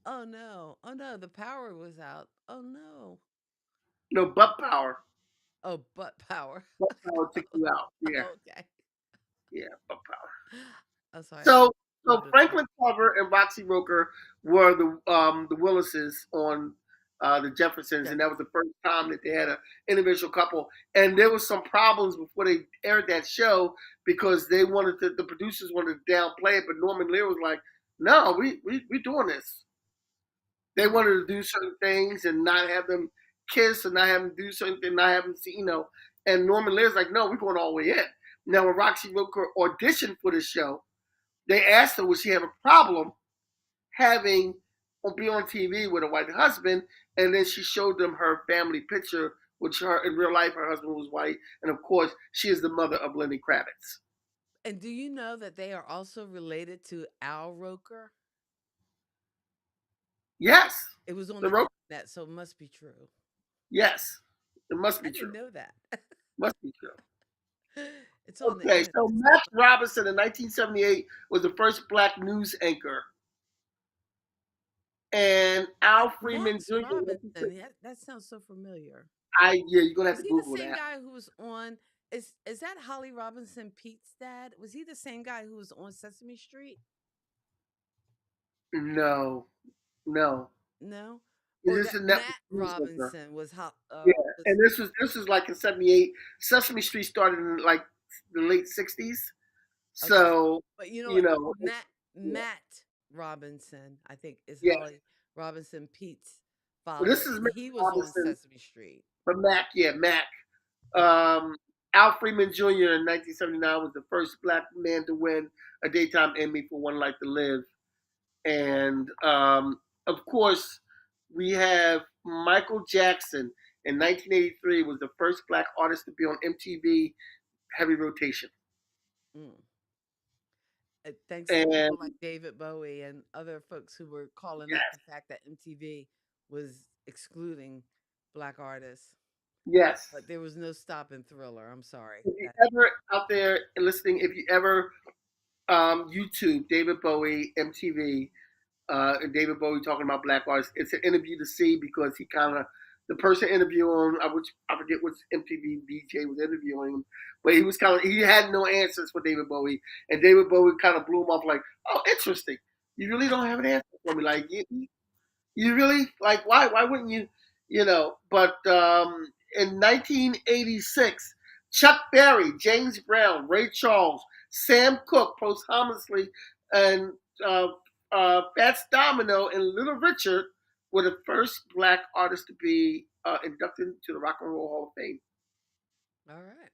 oh no, oh no, the power was out. Oh no. No, butt power. Oh, butt power. Butt power took you out. Yeah, Okay. yeah, butt power. I'm sorry, I had a So, little so bit of fun. Franklin Carver and Roxy Roker were the Willises on the Jeffersons, and that was the first time that they had an interracial couple. And there was some problems before they aired that show because the producers wanted to downplay it, but Norman Lear was like, "No, we doing this." They wanted to do certain things and not have them kiss and not have them do certain things, not have them see, And Norman Lear's like, "No, we're going all the way in." Now, when Roxy Roker auditioned for the show, they asked her would she have a problem having or be on TV with a white husband, and then she showed them her family picture, which her in real life her husband was white, and of course she is the mother of Lenny Kravitz. And do you know that they are also related to Al Roker? Yes, It was on the the Roker. internet, so it must be true. Yes, it must I be didn't true. know that. Must be true. It's on the Okay, internet. so So Max Robinson in 1978 was the first black news anchor, and Al Freeman Max Jr. Robinson, yeah, that sounds so familiar. You're gonna have Was to he the Google same that. guy who was on? Is that Holly Robinson Pete's dad? Was he the same guy who was on Sesame Street? No, no, No. Or This that is Netflix Matt News Center. Robinson was how Yeah, was and this was like in '78. Sesame Street started in like the late '60s. okay. So But you know you what? know, yeah, Matt Robinson, I think, is yeah. Holly Robinson Pete's Well, father, this is and Matt he was on Robinson, Sesame Street. but Mac, yeah, Mac. Okay. Al Freeman Jr. in 1979 was the first black man to win a daytime Emmy for One Life to Live, and of course, we have Michael Jackson in 1983 was the first black artist to be on MTV Heavy Rotation, Mm. Thanks to people and like David Bowie and other folks who were calling out yes, the fact that MTV was excluding black artists. yes. But there was no stopping Thriller. I'm sorry. If you That ever out there listening, if you ever YouTube David Bowie MTV, and David Bowie talking about black artists. It's an interview to see because he kind of the person interviewing him, which I forget which MTV DJ was interviewing him, but he was kind of he had no answers for David Bowie, and David Bowie kind of blew him off like, "Oh, interesting. You really don't have an answer for me. Like, you really like why wouldn't you but in 1986 Chuck Berry, James Brown, Ray Charles, Sam Cooke posthumously, and uh, Fats Domino and Little Richard were the first black artists to be inducted into the Rock and Roll Hall of Fame. all right.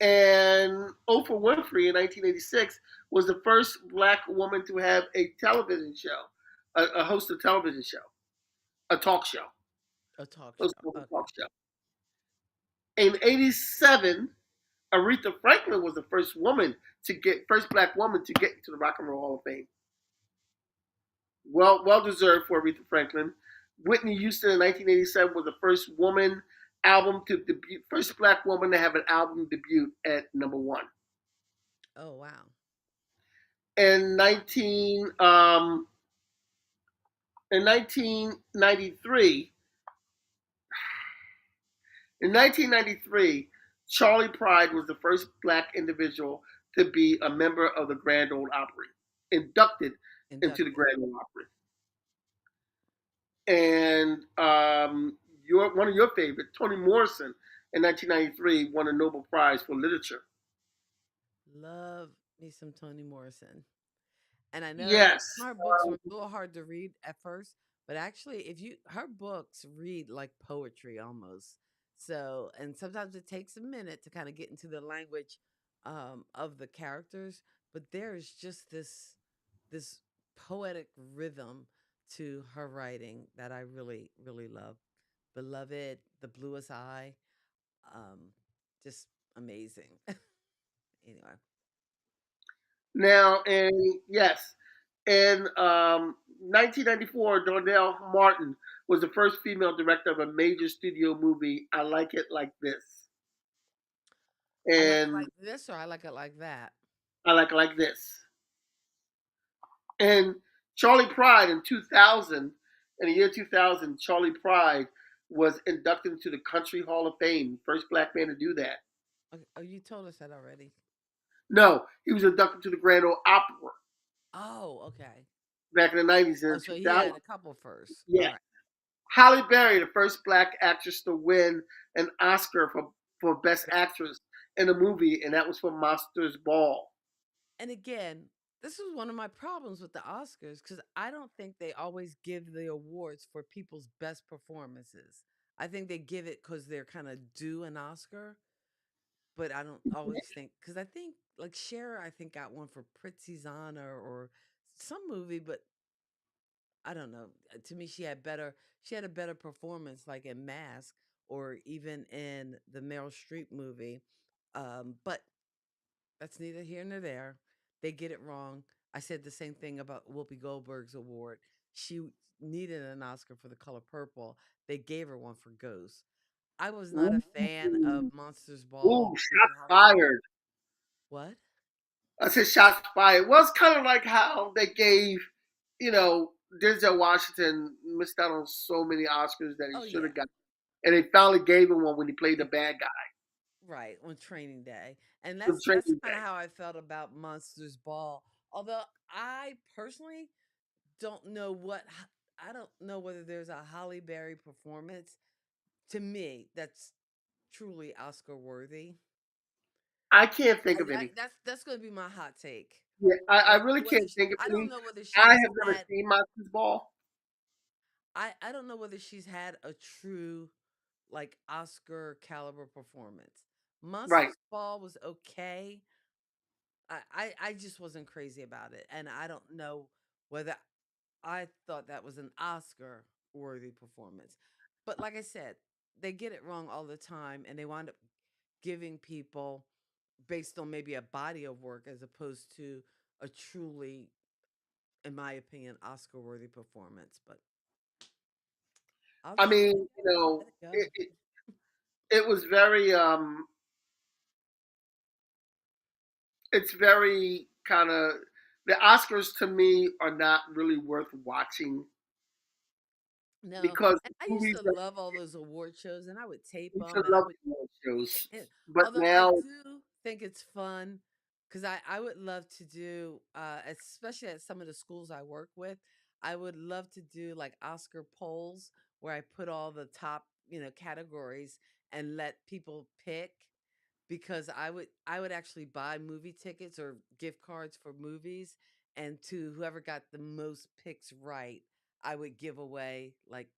And Oprah Winfrey in 1986 was the first black woman to have a television show, a host of a television show, a talk show. A talk Host show. of a Okay. talk show. In '87, Aretha Franklin was the first black woman to get into the Rock and Roll Hall of Fame. Well deserved for Aretha Franklin. Whitney Houston in 1987 was the first black woman to have an album debut at number one. Oh wow. In 1993, in 1993, Charlie Pride was the first black individual to be a member of the Grand Ole Opry, inducted into the Inducted. Grand Ole Opry. And one of your favorites, Toni Morrison, in 1993, won a Nobel Prize for Literature. Love me some Toni Morrison. And I know Yes. some of her books were a little hard to read at first, but actually, if you her books read like poetry almost. So, and sometimes it takes a minute to kind of get into the language of the characters, but there is just this poetic rhythm to her writing that I really really love. Beloved, The Bluest Eye, um, just amazing. Anyway, Now, and yes, in 1994, Donnell Martin was the first female director of a major studio movie, I Like It Like This. I like it And like this, or I like it like that. I Like This. And Charlie Pride in 2000, in the year 2000, Charlie Pride was inducted into the Country Hall of Fame, first black man to do that. Okay. Oh, you told us that already. No, he was inducted to the Grand Ole Opry Oh, okay. back in the 90s and Oh, in so he 2000. had a couple first. All Yeah. right. Halle Berry, the first black actress to win an Oscar for Best Actress in a movie, and that was for Monsters Ball. And again, this is one of my problems with the Oscars because I don't think they always give the awards for people's best performances. I think they give it because they're kind of due an Oscar, but I don't always think because I think like Cher, I think got one for Prizzi's Honor or some movie, but I don't know. To me, she had a better performance like in Mask or even in the Meryl Streep movie. But that's neither here nor there. They get it wrong. I said the same thing about Whoopi Goldberg's award. She needed an Oscar for The Color Purple. They gave her one for Ghost. I was not a fan of Ooh, Monsters ooh, Ball. shots fired. What? I said shots fired. Well, it's kind of like how they gave, you know, Denzel Washington missed out on so many Oscars that Oh he should yeah, have got, and they finally gave him one when he played the they bad guy right on Training Day, and from that's Training kind of Day. how I felt about Monsters Ball. Although I personally don't know what. I don't know whether there's a Holly Berry performance to me that's truly Oscar worthy. I can't think of any. That's going to be my hot take. Yeah, I I don't know really whether can't think of I don't any. know whether I she's have never had seen Monsters Ball. I don't know whether she's had a true like Oscar caliber performance. Right. Monsters Ball was okay. I just wasn't crazy about it, and I don't know whether I thought that was an Oscar worthy performance. But like I said, they get it wrong all the time, and they wind up giving people based on maybe a body of work as opposed to a truly, in my opinion, Oscar worthy performance. But I'll I just mean, let it go. it was very it's very kind of, the Oscars to me are not really worth watching No, because and the I used movies to that love all those award shows, and I would tape we used to them, and I love would. the award shows, And, but although I now do think it's fun, because I would love to do, especially at some of the schools I work with, I would love to do like Oscar polls where I put all the top, categories and let people pick because I would actually buy movie tickets or gift cards for movies and to whoever got the most picks right, I would give away like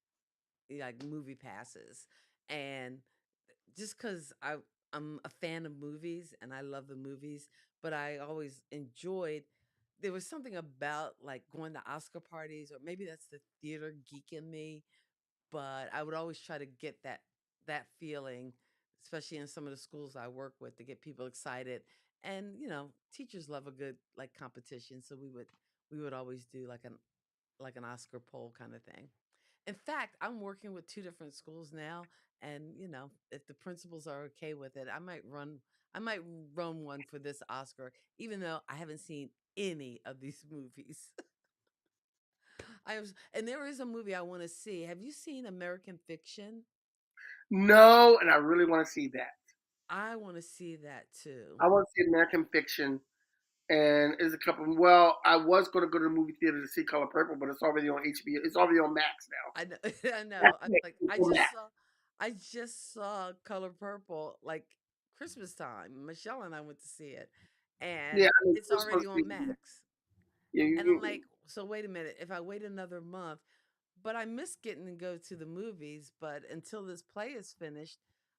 movie passes. And just because I'm a fan of movies and I love the movies, but I always enjoyed. There was something about like going to Oscar parties, or maybe that's the theater geek in me. But I would always try to get that feeling, especially in some of the schools I work with, to get people excited. And teachers love a good like competition, so we would always do like an Oscar poll kind of thing. In fact, I'm working with two different schools now, and if the principals are okay with it, I might run one for this Oscar, even though I haven't seen any of these movies. And there is a movie I want to see. Have you seen American Fiction? no, and I really want to see that. I want to see that too. I want to see American Fiction, and there's a couple. Well, I was going to go to the movie theater to see Color Purple, but it's already on HBO. It's already on Max now. I know, I know. That's I it. like. It's I on just Max. saw, I just saw Color Purple like Christmas time. Michelle and I went to see it, Yeah, and I mean, it's it was already supposed to be. on Max. Yeah, And I'm like, so wait a minute. If I wait another month, but I miss getting to go to the movies. But until this play is finished,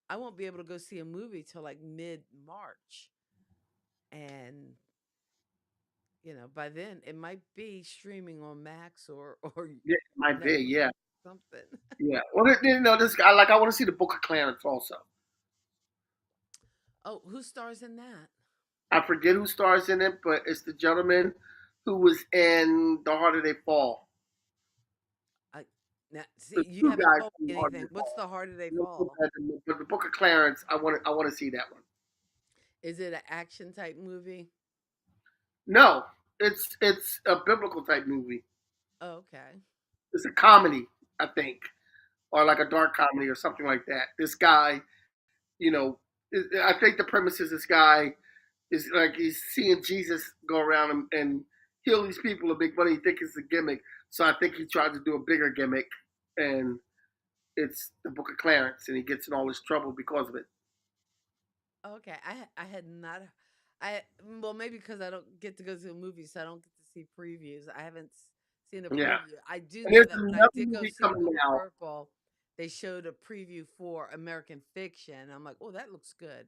I won't be able to go see a movie till like mid March, and by then it might be streaming on Max or yeah, it might be. Netflix, Yeah, something. yeah. Well, this guy, like, I want to see the Book of Clarence also. Oh, who stars in that? I forget who stars in it, but it's the gentleman who was in The Harder They Fall. I Now see There's you two haven't guys told from me The Harder anything. They What's Fall. the harder they Real quick, fall? but the Book of Clarence, I want to see that one. Is it an action type movie? No, it's a biblical type movie. Oh, okay. It's a comedy, I think, or like a dark comedy or something like that. This guy, you know, I think the premise is this guy is like he's seeing Jesus go around and heal these people and make money. He thinks it's a gimmick, so I think he tried to do a bigger gimmick, and it's the Book of Clarence, and he gets in all this trouble because of it. Okay, I had not. I Well, maybe because I don't get to go to the movies, so I don't get to see previews. I haven't seen a Yeah, preview. I do and know there's that when I another did go movie see coming Color out. Purple, they showed a preview for American Fiction. I'm like, oh, that looks good.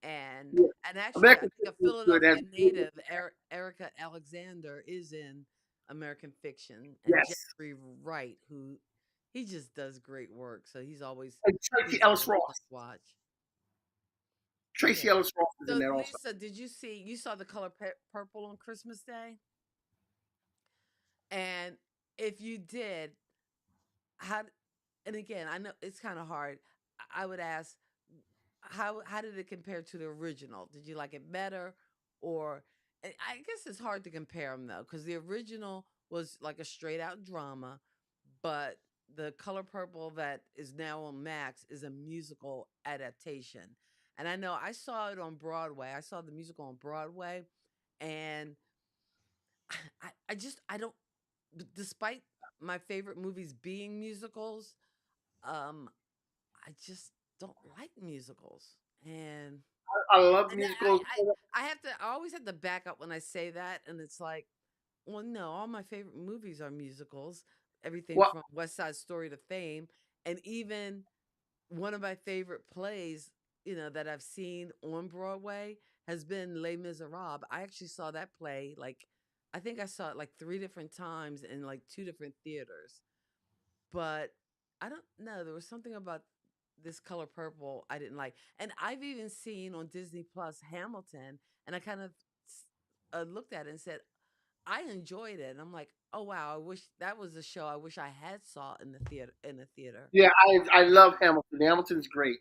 And Yeah, and actually, I American think a Fiction is good. Philadelphia native, Erica Alexander, is in American Fiction, and Yes, Jeffrey Wright, who he just does great work. So and Tracy he's Ellis always fun to Ross. watch. Tracy Yeah. Ellis Ross is in So, there also. Lisa, did you saw the color purple on Christmas Day? And if you did, how, and again, I know it's kind of hard. I would ask, how did it compare to the original? Did you like it better? Or, I guess it's hard to compare them though, because the original was like a straight out drama, but the color purple that is now on Max is a musical adaptation. And I know I saw it on Broadway. I saw the musical on Broadway, and I don't, despite my favorite movies being musicals, um, I just don't like musicals, and I love and musicals. I have to. I always have to back up when I say that, and it's like, well, no, all my favorite movies are musicals. Everything Well, from West Side Story to Fame, and even one of my favorite plays, that I've seen on Broadway has been Les Miserables. I actually saw that play I think I saw it like three different times in like two different theaters. But I don't know. There was something about this color purple I didn't like. And I've even seen on Disney Plus Hamilton, and I kind of looked at it and said, I enjoyed it. And I'm like, oh wow, I wish that was a show I wish I had saw in the theater yeah, I love Hamilton. Hamilton's great.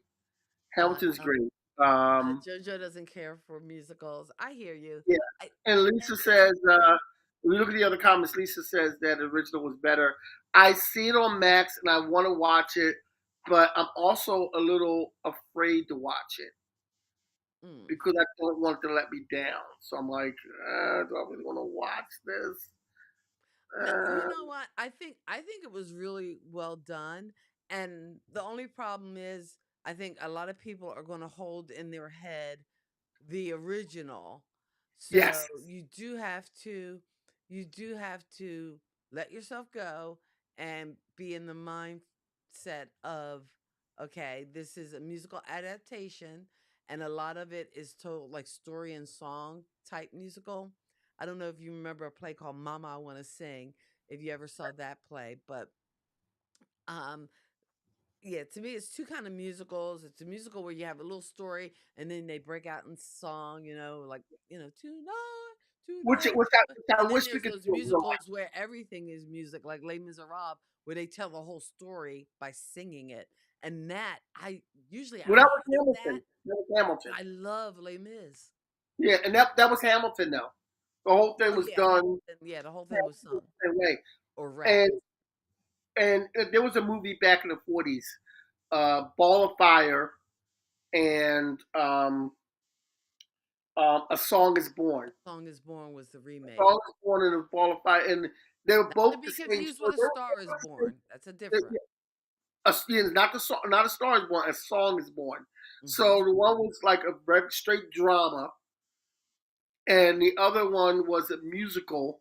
Hamilton's Uh, great. JoJo doesn't care for musicals. I hear you. Yeah, I, and and Lisa it's says, when you look at the other comments, Lisa says that the original was better. I see it on Max and I want to watch it, but I'm also a little afraid to watch it mm. because I don't want it to let me down. So I'm like, do I really want to watch this? No, you Uh, know what? I think it was really well done. And the only problem is I think a lot of people are going to hold in their head the original. So yes. you do have to let yourself go and be in the mindset of, okay, this is a musical adaptation, and a lot of it is told like story and song type musical. I don't know if you remember a play called Mama I Want to Sing, if you ever saw that play, but um yeah, to me, it's two kind of musicals. It's a musical where you have a little story, and then they break out in song. Like tonight, Which, tonight. which I And then wish we there's could those do in real life. musicals where everything is music, like Les Miserables, where they tell the whole story by singing it. And that I Well, that was hate that, Hamilton. That was but Hamilton. I love Les Mis. Yeah, and that was Hamilton though. The whole thing Oh was yeah, done Hamilton. Yeah, the whole thing was the sung same way. or rap. And there was a movie back in the 40s, Ball of Fire, and A Song Is Born. Song is Born was the A remake. Song Is Born and A Ball of Fire, and they were Not to both the be same confused with story. A Star is Born. That's a different. Yeah, not the song, not A Star Is Born. A Song Is Born. Hmm. So the one was like a very straight drama, and the other one was a musical,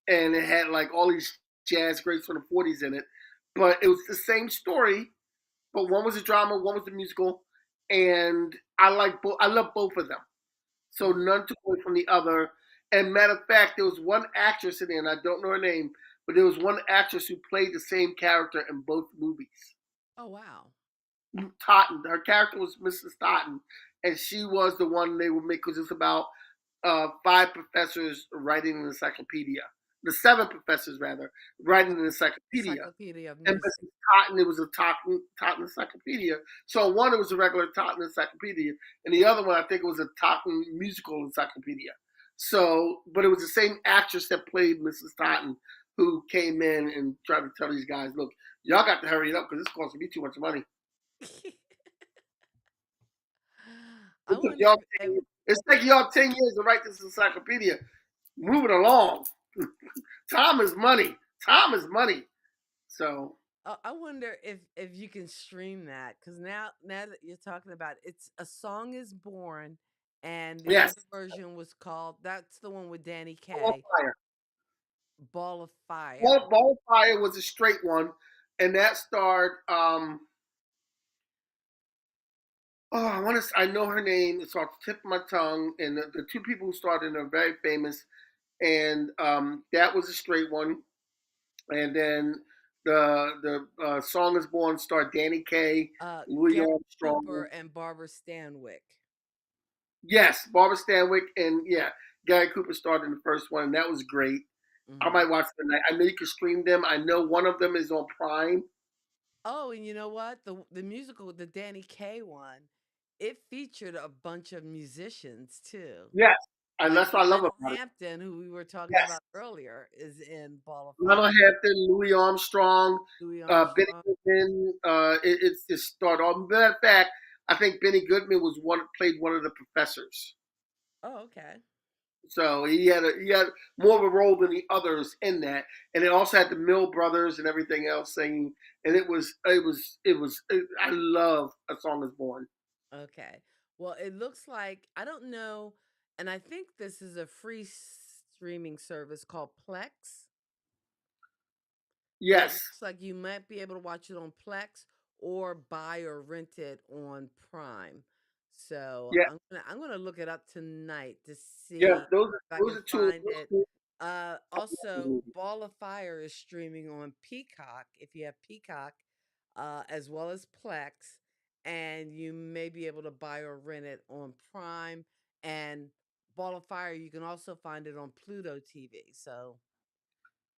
and it had like all these jazz greats from the 40s in it. But it was the same story, but one was a drama, one was a musical, and I like both. I love both of them. So Hmm. none took away from the other. And matter of fact, there was one actress in there, and I don't know her name, but there was one actress who played the same character in both movies. Oh wow. Totten, her character was Mrs. Totten, and she was the one they would make because it's about five professors writing an encyclopedia. The seven professors rather writing an encyclopedia. Encyclopedia of And Music. Mrs. Totten, it was a Totten encyclopedia. So one, it was a regular Totten encyclopedia, and the other one, I think it was a Totten musical encyclopedia. So, but it was the same actress that played Mrs. Totten who came in and tried to tell these guys, look, y'all got to hurry it up because this costing me too much money. I It took wonder y'all if 10 years. It's taking y'all 10 years to write this encyclopedia. Move it along. Time is money. Time is money. So, I wonder if you can stream that, because now that you're talking about it, it's A Song Is Born, and the yes, other version was called, that's the one with Danny Ball of Kaye, Fire. Ball of Fire. Ball of Fire was a straight one, and that starred, I want to, I know her name. It's off the tip of my tongue. And the two people who starred in are very famous. And that was a straight one. And then the Song Is Born starred Danny Kaye, Louis Gary Cooper Armstrong. and Barbara Stanwyck. Yes, Barbara Stanwyck, and yeah, Gary Cooper starred in the first one, and that was great. I Hmm. might watch it tonight. I know you can stream them. I know one of them is on Prime. Oh, and you know what? The musical, the Danny Kaye one, it featured a bunch of musicians too. Yes, and Like that's what I love Lionel about it. Hampton, who we were talking Yes, about earlier, is in Ball of Fire. Lionel Hampton, Louis Armstrong, Louis Benny Armstrong. Goodman. It started off. Matter of fact, I think Benny Goodman was played one of the professors. Oh, okay. So he had more of a role than the others in that, and it also had the Mill Brothers and everything else singing, and I love A Song Is Born. Okay. Well, it looks like I don't know, and I think this is a free streaming service called Plex, but it Yes, looks like you might be able to watch it on Plex or buy or rent it on Prime. So yeah, I'm gonna look it up tonight to yeah. see Those if I those can are two. find Those it. two Also, Ball of Fire is streaming on Peacock if you have Peacock, as well as Plex, and you may be able to buy or rent it on Prime. And Ball of Fire, you can also find it on Pluto TV. So,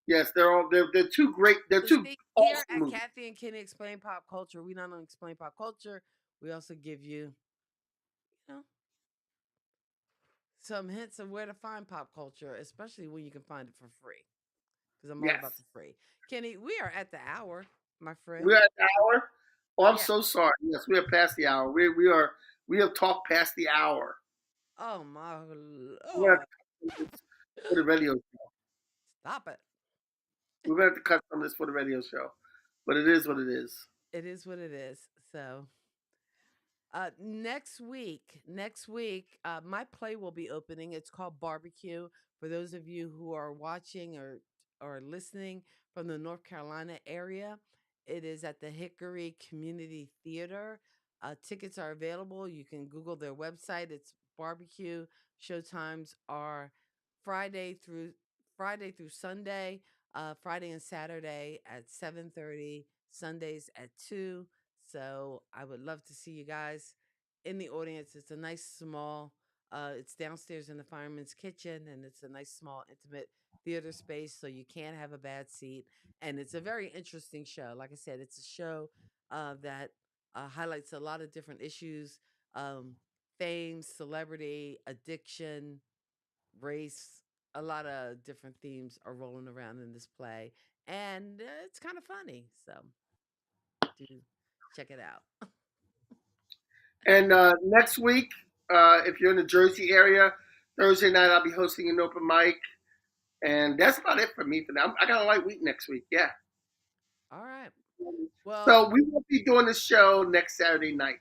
yes, they're two great. They're so two see, here awesome at movies. Kathy and Kenny Explain Pop Culture, we not only explain pop culture, we also give you, you know, some hints of where to find pop culture, especially when you can find it for free. Because I'm all Yes, about the free. Kenny, we are at the hour, my friend. we're at the hour. Oh, I'm Yeah. so sorry. Yes, we are past the hour. We have talked past the hour. Oh my We're gonna have lord. to cut some of this for the radio show. Stop it. We're gonna have to cut some of this for the radio show, but it is what it is. It is what it is. So next week, my play will be opening. It's called Barbecue. For those of you who are watching or listening from the North Carolina area, it is at the Hickory Community Theater. Tickets are available. You can Google their website. It's barbecue. Showtimes are Friday through Friday through Sunday. Friday and Saturday at 7:30. Sundays at 2. So I would love to see you guys in the audience. It's a nice small, it's downstairs in the fireman's kitchen, and it's a nice small intimate theater space, so you can't have a bad seat. And it's a very interesting show. Like I said, it's a show that highlights a lot of different issues, um, fame, celebrity, addiction, race. A lot of different themes are rolling around in this play, and it's kind of funny. So do check it out. And next week, if you're in the Jersey area, Thursday night I'll be hosting an open mic, and that's about it for me for now. I got a light week next week. Yeah. All right. Well, So we won't be doing the show next Saturday night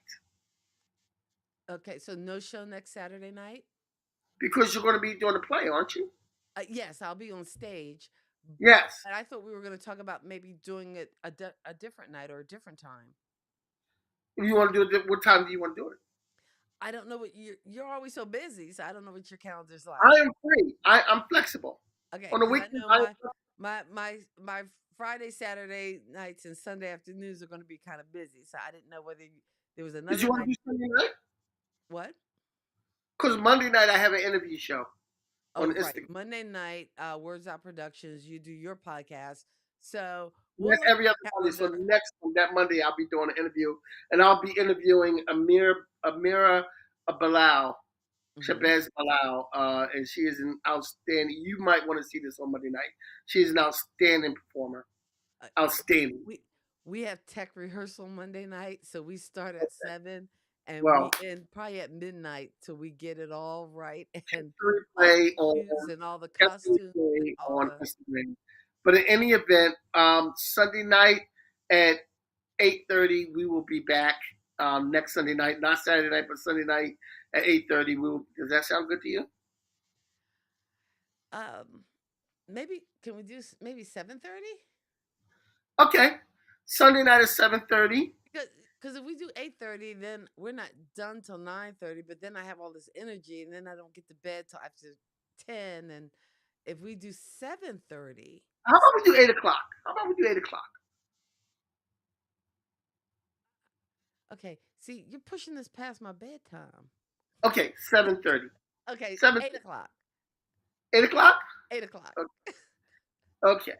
okay. So no show next Saturday night. because you're going to be doing the play, aren't you? Yes, I'll be on stage. Yes. And I thought we were going to talk about maybe doing it a different night or a different time. You want to do it? What time do you want to do it? I don't know what you're always so busy, so I don't know what your calendar's like. I am free. I'm flexible. Okay, On the because I weekend, know I my Friday, Saturday nights, and Sunday afternoons are going to be kind of busy. So I didn't know whether there was did another you want night. to do Sunday night? What? Because Monday night I have an interview show Oh, on right. Instagram. Monday night, Words Out Productions. You do your podcast, so And we'll that's look every at other the Monday. So calendar. next that Monday I'll be doing an interview, and I'll be interviewing Amira Bilal, Hmm. Shabazz Bilal, and she is an outstanding. You might want to see this on Monday night. She is an outstanding performer. Uh, Outstanding. we we have tech rehearsal Monday night, so we start at 7 and Well, we end probably at midnight till we get it all right and all replay the on issues and all the Catherine costumes and Day all on the. Instagram. But in any event, Sunday night at 8:30 we will be back. Next Sunday night, not Saturday night, but Sunday night at 8:30. Does that sound good to you? um Maybe can we do maybe 7:30? Okay. Sunday night at 7:30. Because if we do 8:30, then we're not done till 9:30. But then I have all this energy, and then I don't get to bed till after 10. And if we do 7:30, How about we do 8 o'clock? How about we do 8 o'clock? okay. See, you're pushing this past my bedtime. Okay, 7:30. Okay, Seven 8 o'clock. 8 o'clock? 8 o'clock. Okay.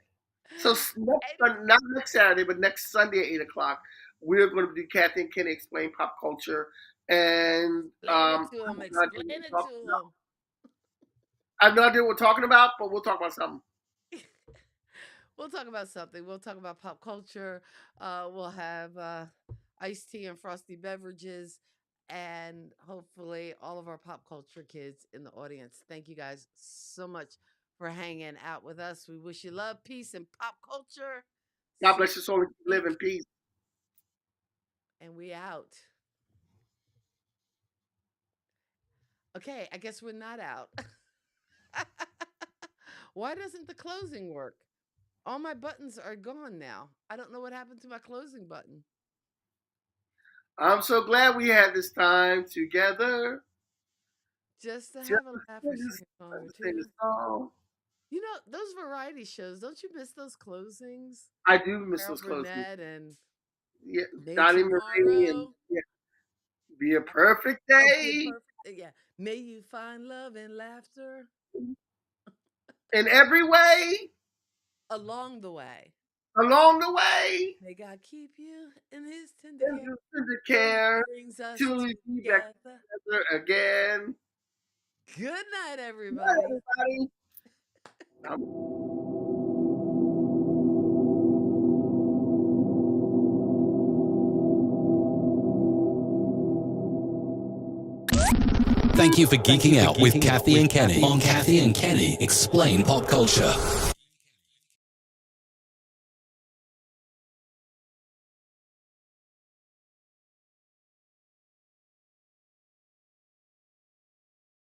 So Eight o'clock. not next Saturday, but next Sunday at 8 o'clock, we're going to do Kathy and Kenny explain pop culture, and Explain it to I him. have no idea Explain what it we're to talking about. him. I have no idea what we're talking about, but we'll talk about something. We'll talk about something. We'll talk about pop culture. We'll have iced tea and frosty beverages. and hopefully all of our pop culture kids in the audience. Thank you guys so much for hanging out with us. We wish you love, peace, and pop culture. God See bless your soul and you live next in week, peace. and we out. Okay, I guess we're not out. Why doesn't the closing work? All my buttons are gone now. I don't know what happened to my closing button. I'm so glad we had this time together. Just to Just have a to laugh or sing sing a song or sing two. a song. You know, those variety shows, don't you miss those closings? I do miss Carol those closings. Burnett and Yeah, May Donnie Marie and Tomorrow. yeah, be a perfect Oh, be a day perfect. Yeah. May you find love and laughter in every way along the way. along the way. May God keep you in his tender And care just to till he care brings us till we be back together. together again. Good night, Bye, everybody. everybody. Thank you for geeking out with Kathy and Kenny on Kathy and Kenny Explain Pop Culture.